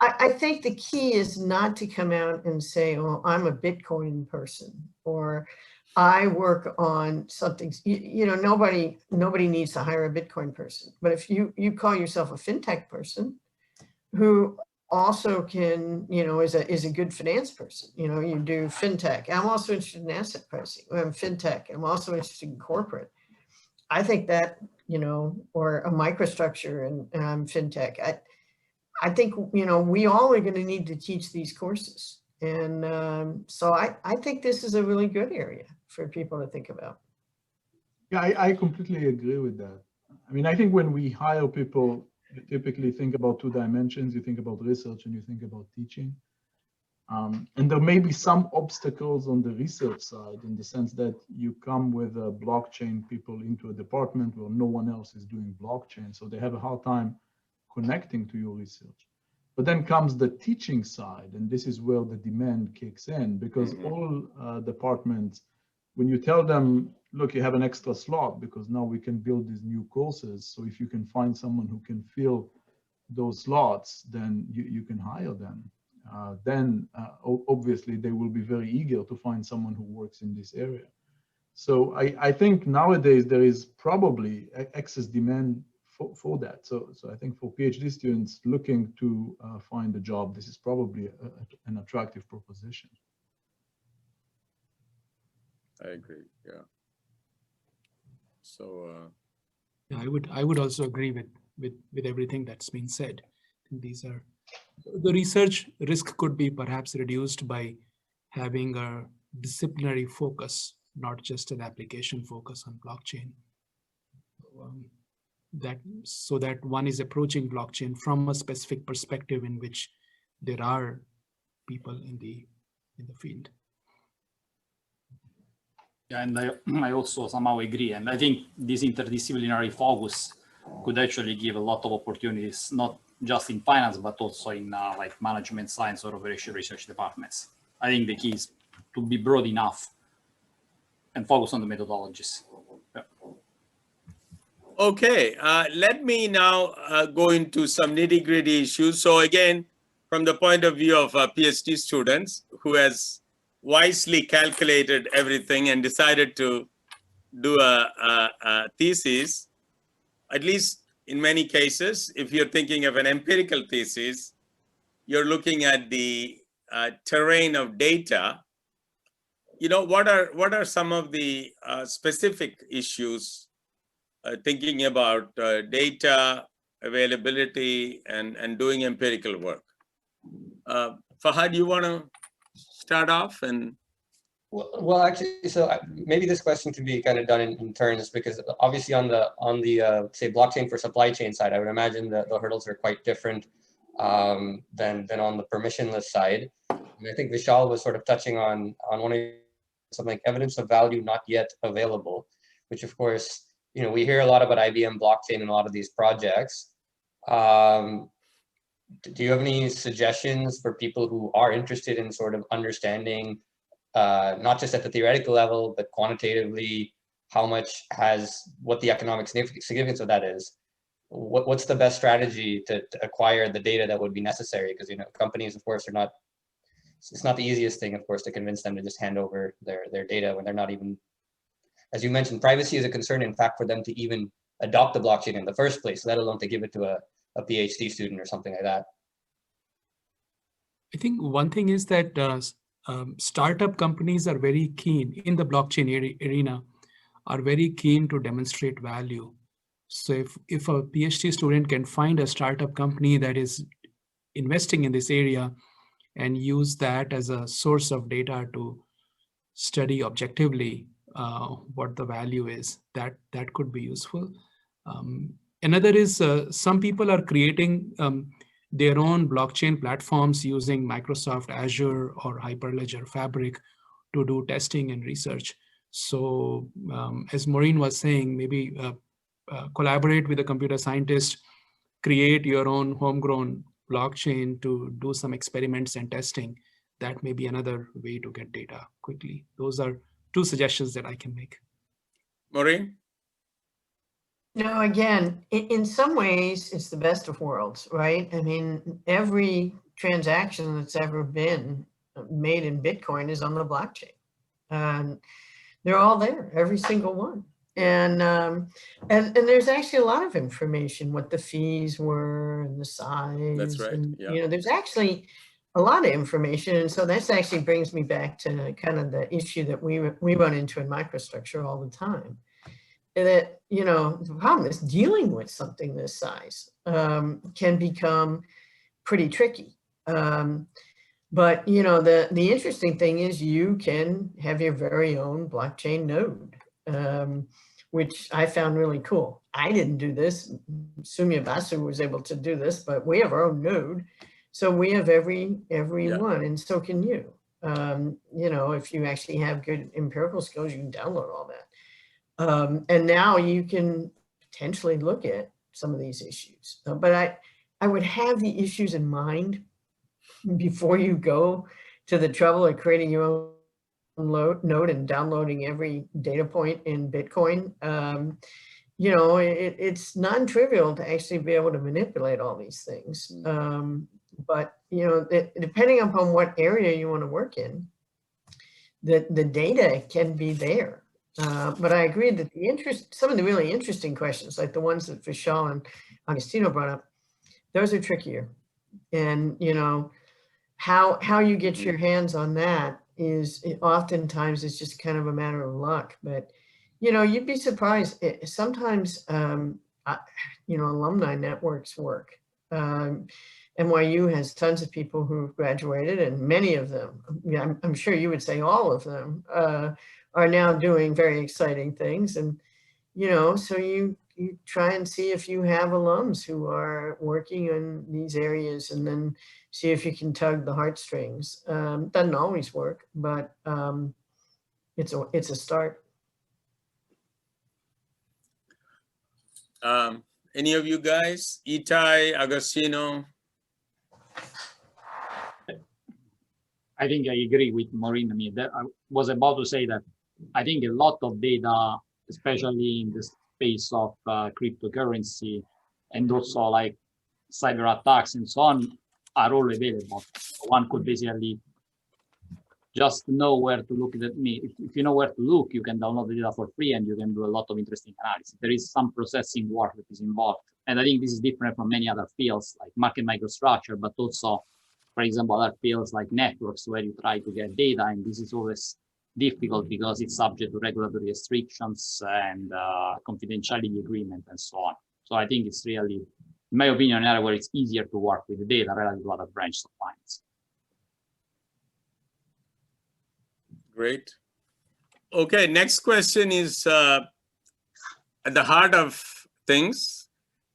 I think the key is not to come out and say, "Oh, I'm a Bitcoin person," or "I work on something." Nobody needs to hire a Bitcoin person. But if you call yourself a fintech person, who also can, is a good finance person, you do fintech. I'm also interested in asset pricing. I'm fintech. I'm also interested in corporate. I think that, or a microstructure and I'm fintech. I think, we all are going to need to teach these courses. And so I think this is a really good area for people to think about. Yeah, I completely agree with that. I mean, I think when we hire people, you typically think about two dimensions. You think about research and you think about teaching. And there may be some obstacles on the research side in the sense that you come with blockchain people into a department where no one else is doing blockchain. So they have a hard time connecting to your research. But then comes the teaching side, and this is where the demand kicks in, because all departments, when you tell them, look, you have an extra slot because now we can build these new courses. So if you can find someone who can fill those slots, then you can hire them. Then obviously they will be very eager to find someone who works in this area. So I think nowadays there is probably excess demand for that. So I think for PhD students looking to find a job, this is probably an attractive proposition. I agree. Yeah. So yeah, I would also agree with everything that's been said. I think these are the research risk could be perhaps reduced by having a disciplinary focus, not just an application focus on blockchain. So that one is approaching blockchain from a specific perspective in which there are people in the field. Yeah, and I also somehow agree. And I think this interdisciplinary focus could actually give a lot of opportunities, not just in finance, but also in like management science or operation research departments. I think the key is to be broad enough and focus on the methodologies. Yeah. Okay, let me now go into some nitty-gritty issues. So again, from the point of view of PhD students who has wisely calculated everything and decided to do a thesis, at least in many cases, if you're thinking of an empirical thesis, you're looking at the terrain of data. You know, what are some of the specific issues thinking about data availability and doing empirical work? Fahad, you want to start off? And well, actually, so maybe this question can be kind of done in turns, because obviously on the say blockchain for supply chain side, I would imagine that the hurdles are quite different than on the permissionless side. And I think Vishal was sort of touching on one of something like evidence of value not yet available, which of course, you know, we hear a lot about IBM blockchain and a lot of these projects. Do you have any suggestions for people who are interested in sort of understanding, not just at the theoretical level, but quantitatively, what the economic significance of that is? What's the best strategy to acquire the data that would be necessary? Because, you know, companies, of course, it's not the easiest thing, of course, to convince them to just hand over their data when they're not even, as you mentioned, privacy is a concern, in fact, for them to even adopt the blockchain in the first place, let alone to give it to a PhD student or something like that. I think one thing is that startup companies are very keen in the blockchain arena, are very keen to demonstrate value. So if a PhD student can find a startup company that is investing in this area and use that as a source of data to study objectively what the value is, that could be useful. Another is some people are creating their own blockchain platforms using Microsoft Azure or Hyperledger Fabric to do testing and research. So as Maureen was saying, maybe collaborate with a computer scientist, create your own homegrown blockchain to do some experiments and testing. That may be another way to get data quickly. Those are two suggestions that I can make. Maureen? No, again, in some ways, it's the best of worlds, right? I mean, every transaction that's ever been made in Bitcoin is on the blockchain. They're all there, every single one. And there's actually a lot of information, what the fees were and the size. That's right. And, Yeah. you know, there's actually a lot of information. And so that's actually brings me back to kind of the issue that we run into in microstructure all the time. That, you know, the problem is dealing with something this size can become pretty tricky. But, you know, the interesting thing is you can have your very own blockchain node, which I found really cool. I didn't do this. Sumya Basu was able to do this, but we have our own node. So we have every one, and so can you. You know, if you actually have good empirical skills, you can download all that. And now you can potentially look at some of these issues. But I would have the issues in mind before you go to the trouble of creating your own node and downloading every data point in Bitcoin. You know, it's non-trivial to actually be able to manipulate all these things. But, you know, depending upon what area you want to work in, the data can be there. But I agree that some of the really interesting questions, like the ones that Vishal and Agostino brought up, those are trickier. And, you know, how you get your hands on that is oftentimes it's just kind of a matter of luck. But, you know, you'd be surprised. Sometimes, you know, alumni networks work. NYU has tons of people who've graduated, and many of them, I'm sure you would say all of them, are now doing very exciting things. And, you know, so you try and see if you have alums who are working in these areas, and then see if you can tug the heartstrings. Doesn't always work, but it's a start. Any of you guys? Itay, Agostino? I think I agree with Maureen. I mean, I was about to say that I think a lot of data, especially in the space of cryptocurrency and also like cyber attacks and so on, are all available. One could basically just know where to look at me. If you know where to look, you can download the data for free and you can do a lot of interesting analysis. There is some processing work that is involved And I think this is different from many other fields like market microstructure, but also, for example, other fields like networks where you try to get data, and this is always difficult because it's subject to regulatory restrictions and confidentiality agreement and so on. So I think it's really, in my opinion, an area where it's easier to work with the data relative to other branches of finance. Great. Okay, next question is at the heart of things,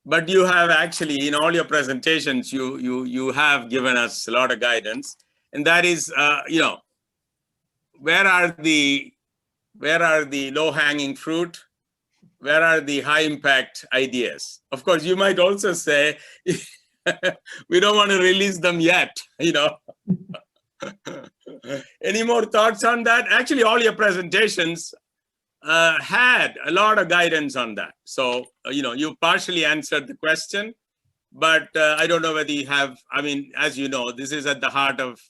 but you have actually, in all your presentations, you have given us a lot of guidance, and that is, you know, where are the low-hanging fruit? Where are the high-impact ideas? Of course, you might also say, we don't want to release them yet, you know. Any more thoughts on that? Actually, all your presentations had a lot of guidance on that. So, you know, you partially answered the question, but I don't know whether you have, I mean, as you know, this is at the heart of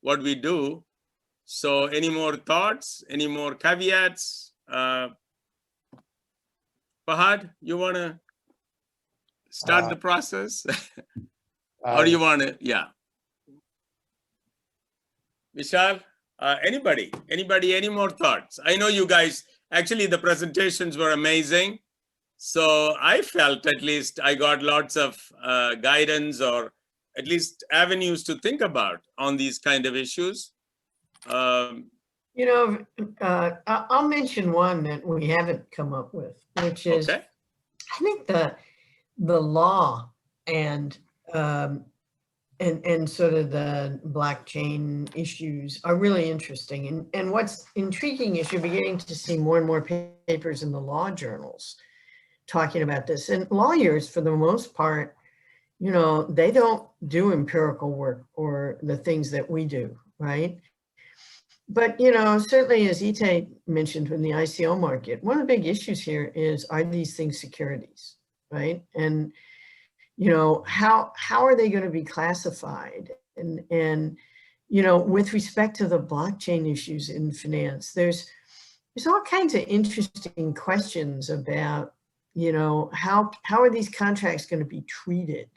what we do. So any more thoughts, any more caveats? Fahad, you want to start the process? Or you want to, yeah. Vishal, anybody, any more thoughts? I know you guys, actually the presentations were amazing. So I felt at least I got lots of guidance or at least avenues to think about on these kind of issues. You know, I'll mention one that we haven't come up with, which is, okay. I think the law and sort of the blockchain issues are really interesting. And what's intriguing is you're beginning to see more and more papers in the law journals talking about this. And lawyers, for the most part, you know, they don't do empirical work or the things that we do, right? But, you know, certainly as Itay mentioned in the ICO market, one of the big issues here is, are these things securities, right? And, you know, how are they going to be classified? And, you know, with respect to the blockchain issues in finance, there's all kinds of interesting questions about, you know, how are these contracts going to be treated?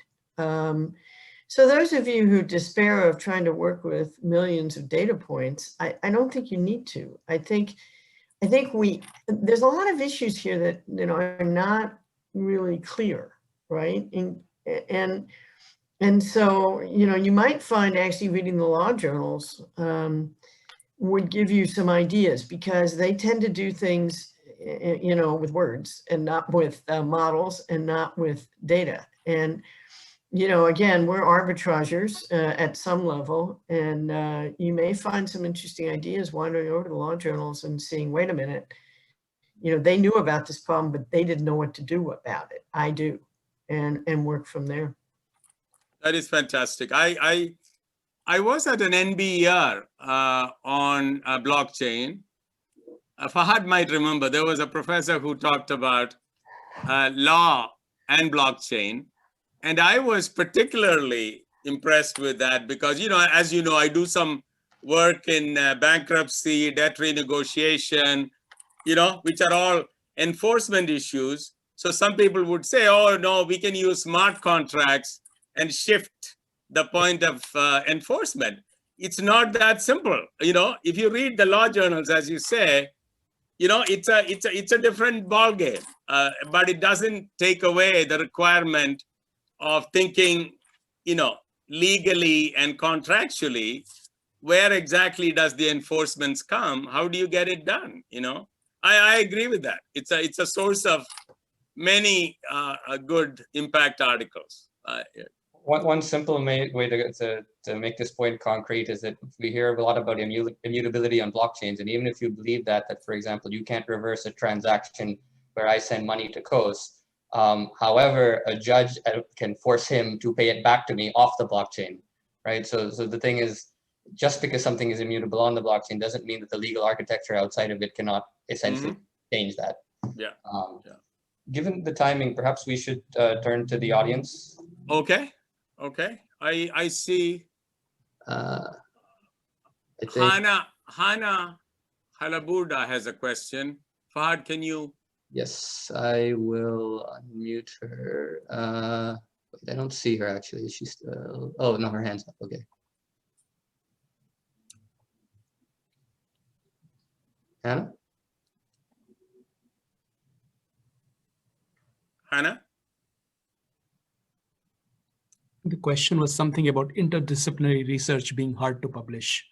So those of you who despair of trying to work with millions of data points, I don't think you need to. I think there's a lot of issues here that, you know, are not really clear, right? And so, you know, you might find actually reading the law journals would give you some ideas, because they tend to do things, you know, with words and not with models and not with data. And you know, again, we're arbitrageurs at some level, and you may find some interesting ideas wandering over to the law journals and seeing, wait a minute, you know, they knew about this problem, but they didn't know what to do about it. I do, and work from there. That is fantastic. I was at an NBER on blockchain. Fahad might remember, there was a professor who talked about law and blockchain. And I was particularly impressed with that because, you know, as you know, I do some work in bankruptcy, debt renegotiation, you know, which are all enforcement issues. So some people would say, oh, no, we can use smart contracts and shift the point of enforcement. It's not that simple. You know, if you read the law journals, as you say, you know, it's a different ballgame, but it doesn't take away the requirement of thinking, you know, legally and contractually, where exactly does the enforcements come? How do you get it done? You know, I agree with that. It's a source of many good impact articles. One simple way to make this point concrete is that we hear a lot about immutability on blockchains, and even if you believe that, for example, you can't reverse a transaction where I send money to Kose. However, a judge can force him to pay it back to me off the blockchain, right? So the thing is, just because something is immutable on the blockchain doesn't mean that the legal architecture outside of it cannot essentially change that. Yeah. Given the timing, perhaps we should turn to the audience. Okay. I see. Hana Halaburda has a question. Fahad, can you Yes, I will unmute her. I don't see her actually. She's still, oh no, her hand's up. Okay. Hannah? Hannah? The question was something about interdisciplinary research being hard to publish.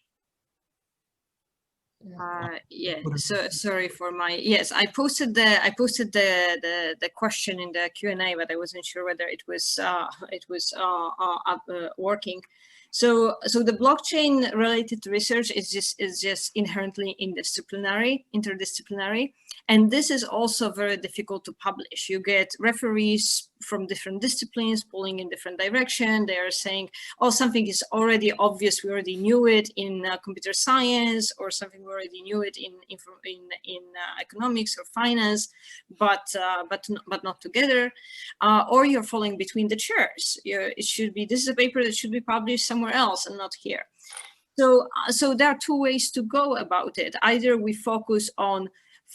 Yeah, so sorry for my, yes, I posted the question in the Q&A, but I wasn't sure whether it was working. So the blockchain related research is just inherently interdisciplinary, and this is also very difficult to publish. You get referees from different disciplines pulling in different direction. They are saying, oh, something is already obvious. We already knew it in computer science, or something we already knew it in economics or finance, but not together. Or you're falling between the chairs. It should be, this is a paper that should be published somewhere else and not here. So there are two ways to go about it. Either we focus on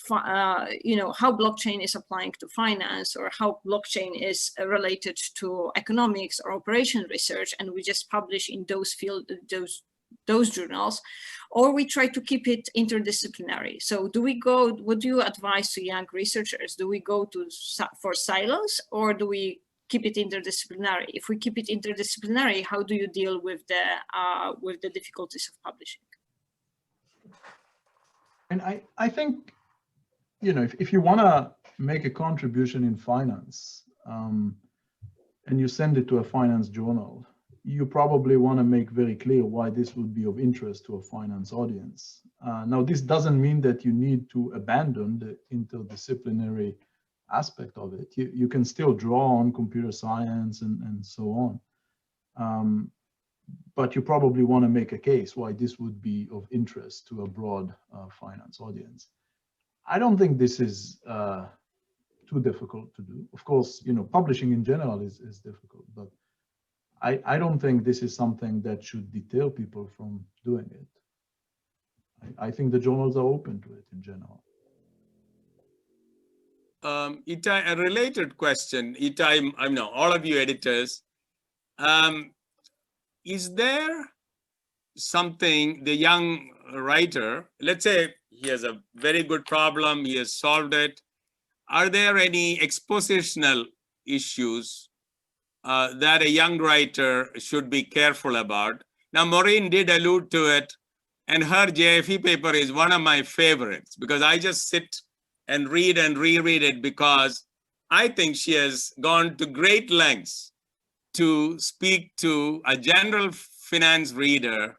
how blockchain is applying to finance, or how blockchain is related to economics or operation research, and we just publish in those those journals, or we try to keep it interdisciplinary. So what do you advise to young researchers? Do we go for silos, or do we keep it interdisciplinary? If we keep it interdisciplinary, how do you deal with the difficulties of publishing? And I think, if you want to make a contribution in finance, and you send it to a finance journal, you probably want to make very clear why this would be of interest to a finance audience. Now, this doesn't mean that you need to abandon the interdisciplinary aspect of it. You can still draw on computer science and so on. But you probably want to make a case why this would be of interest to a broad finance audience. I don't think this is too difficult to do. Of course, publishing in general is difficult, but I don't think this is something that should deter people from doing it. I think the journals are open to it in general. Itay, a related question. Itay, I know all of you editors, is there something the young writer, let's say he has a very good problem, he has solved it. Are there any expositional issues that a young writer should be careful about? Now, Maureen did allude to it, and her JFE paper is one of my favorites, because I just sit and read and reread it, because I think she has gone to great lengths to speak to a general finance reader,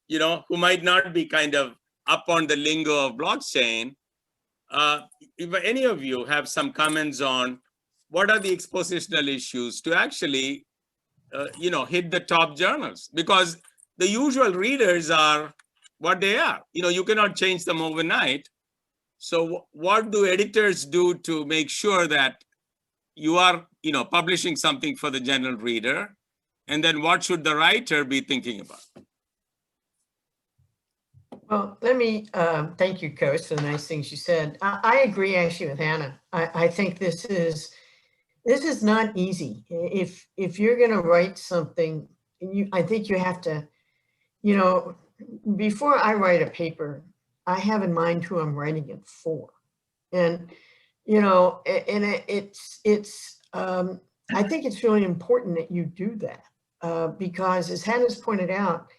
who might not be kind of up on the lingo of blockchain. If any of you have some comments on what are the expositional issues to actually, hit the top journals, because the usual readers are what they are. You cannot change them overnight. So what do editors do to make sure that you are, publishing something for the general reader? And then what should the writer be thinking about? Well, let me thank you, Kose, for the nice things you said. I agree actually with Hannah. I think this is not easy. If you're going to write something, I think you have to, before I write a paper, I have in mind who I'm writing it for, and I think it's really important that you do that because, as Hannah's pointed out,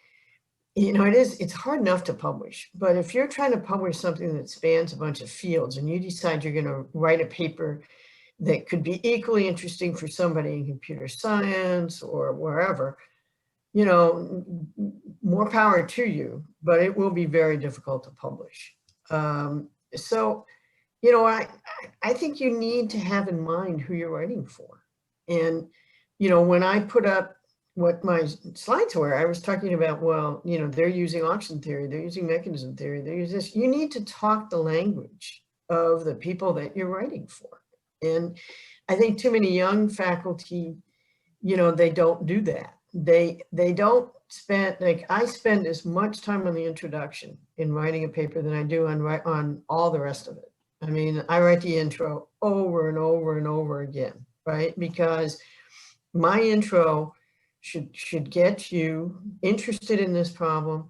it's hard enough to publish, but if you're trying to publish something that spans a bunch of fields and you decide you're going to write a paper that could be equally interesting for somebody in computer science or wherever, more power to you, but it will be very difficult to publish. So, I think you need to have in mind who you're writing for. And, when I put up what my slides were, I was talking about, well, they're using auction theory, they're using mechanism theory, they're using this. You need to talk the language of the people that you're writing for. And I think too many young faculty, they don't do that. They don't spend, like I spend as much time on the introduction in writing a paper than I do on all the rest of it. I mean, I write the intro over and over and over again, right? Because my intro should get you interested in this problem,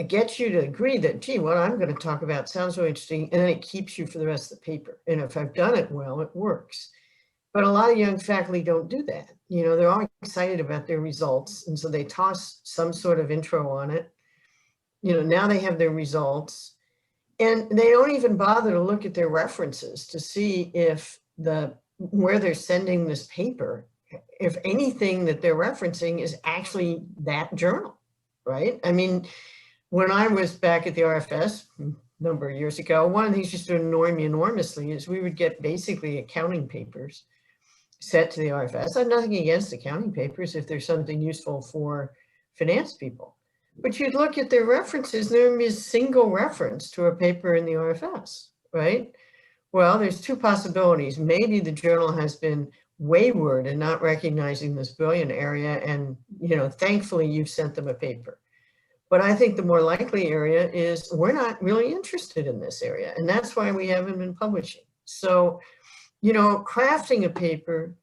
get you to agree that, gee, what I'm going to talk about sounds really interesting, and then it keeps you for the rest of the paper. And if I've done it well, it works. But a lot of young faculty don't do that. You know, they're all excited about their results, and so they toss some sort of intro on it. You know, now they have their results, and they don't even bother to look at their references to see if where they're sending this paper, if anything that they're referencing is actually that journal, right? I mean, when I was back at the RFS a number of years ago, one of the things used to annoy me enormously is we would get basically accounting papers set to the RFS. I have nothing against accounting papers if there's something useful for finance people. But you'd look at their references, there would be a single reference to a paper in the RFS, right? Well, there's two possibilities. Maybe the journal has been wayward in not recognizing this brilliant area, and, you know, thankfully you've sent them a paper. But I think the more likely area is we're not really interested in this area, and that's why we haven't been publishing. So, you know, crafting a paper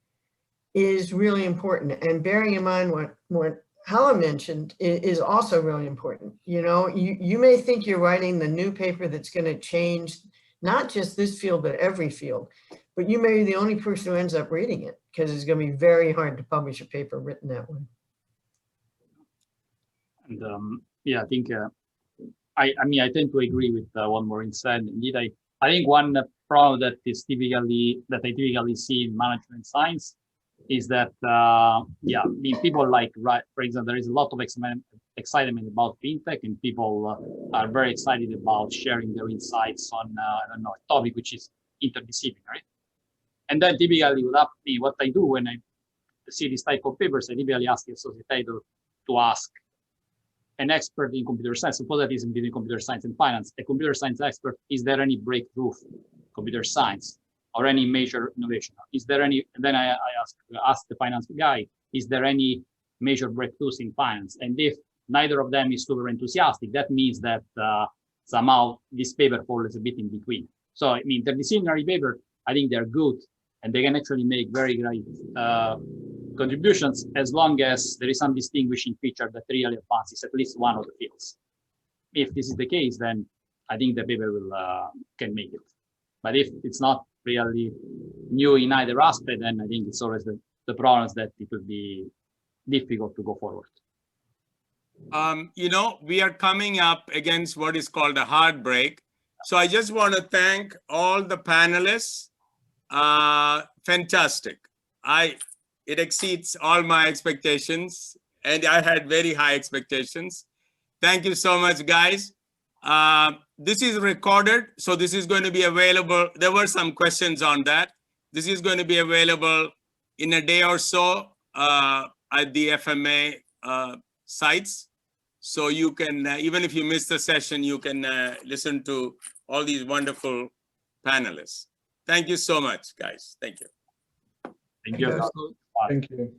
is really important, and bearing in mind what Hala mentioned is also really important. You know, you may think you're writing the new paper that's going to change not just this field, but every field, but you may be the only person who ends up reading it, because it's going to be very hard to publish a paper written that way. And yeah, I think I mean, I tend to agree with what Maureen said. Indeed, I think one problem that I typically see in management science is that yeah, I mean, people like, right, for example, there is a lot of excitement about fintech, and people are very excited about sharing their insights on I don't know, a topic which is interdisciplinary. And then typically what I do when I see this type of papers, I typically ask the associate editor to ask an expert in computer science. Suppose that is between computer science and finance, a computer science expert, is there any breakthrough computer science or any major innovation? Is there any, and then I ask the finance guy, is there any major breakthroughs in finance? And if neither of them is super enthusiastic, that means that somehow this paper falls a bit in between. So I mean, interdisciplinary paper, I think they're good, and they can actually make very great contributions as long as there is some distinguishing feature that really advances at least one of the fields. If this is the case, then I think the paper will can make it. But if it's not really new in either aspect, then I think it's always the problem that it will be difficult to go forward. You know, we are coming up against what is called a hard break. So I just want to thank all the panelists. Fantastic. It exceeds all my expectations, and I had very high expectations. Thank you so much, guys. This is recorded, so this is going to be available. There were some questions on that. This is going to be available in a day or so at the FMA sites. So you can, even if you miss the session, you can listen to all these wonderful panelists. Thank you so much, guys. Thank you. Thank you. Thank you.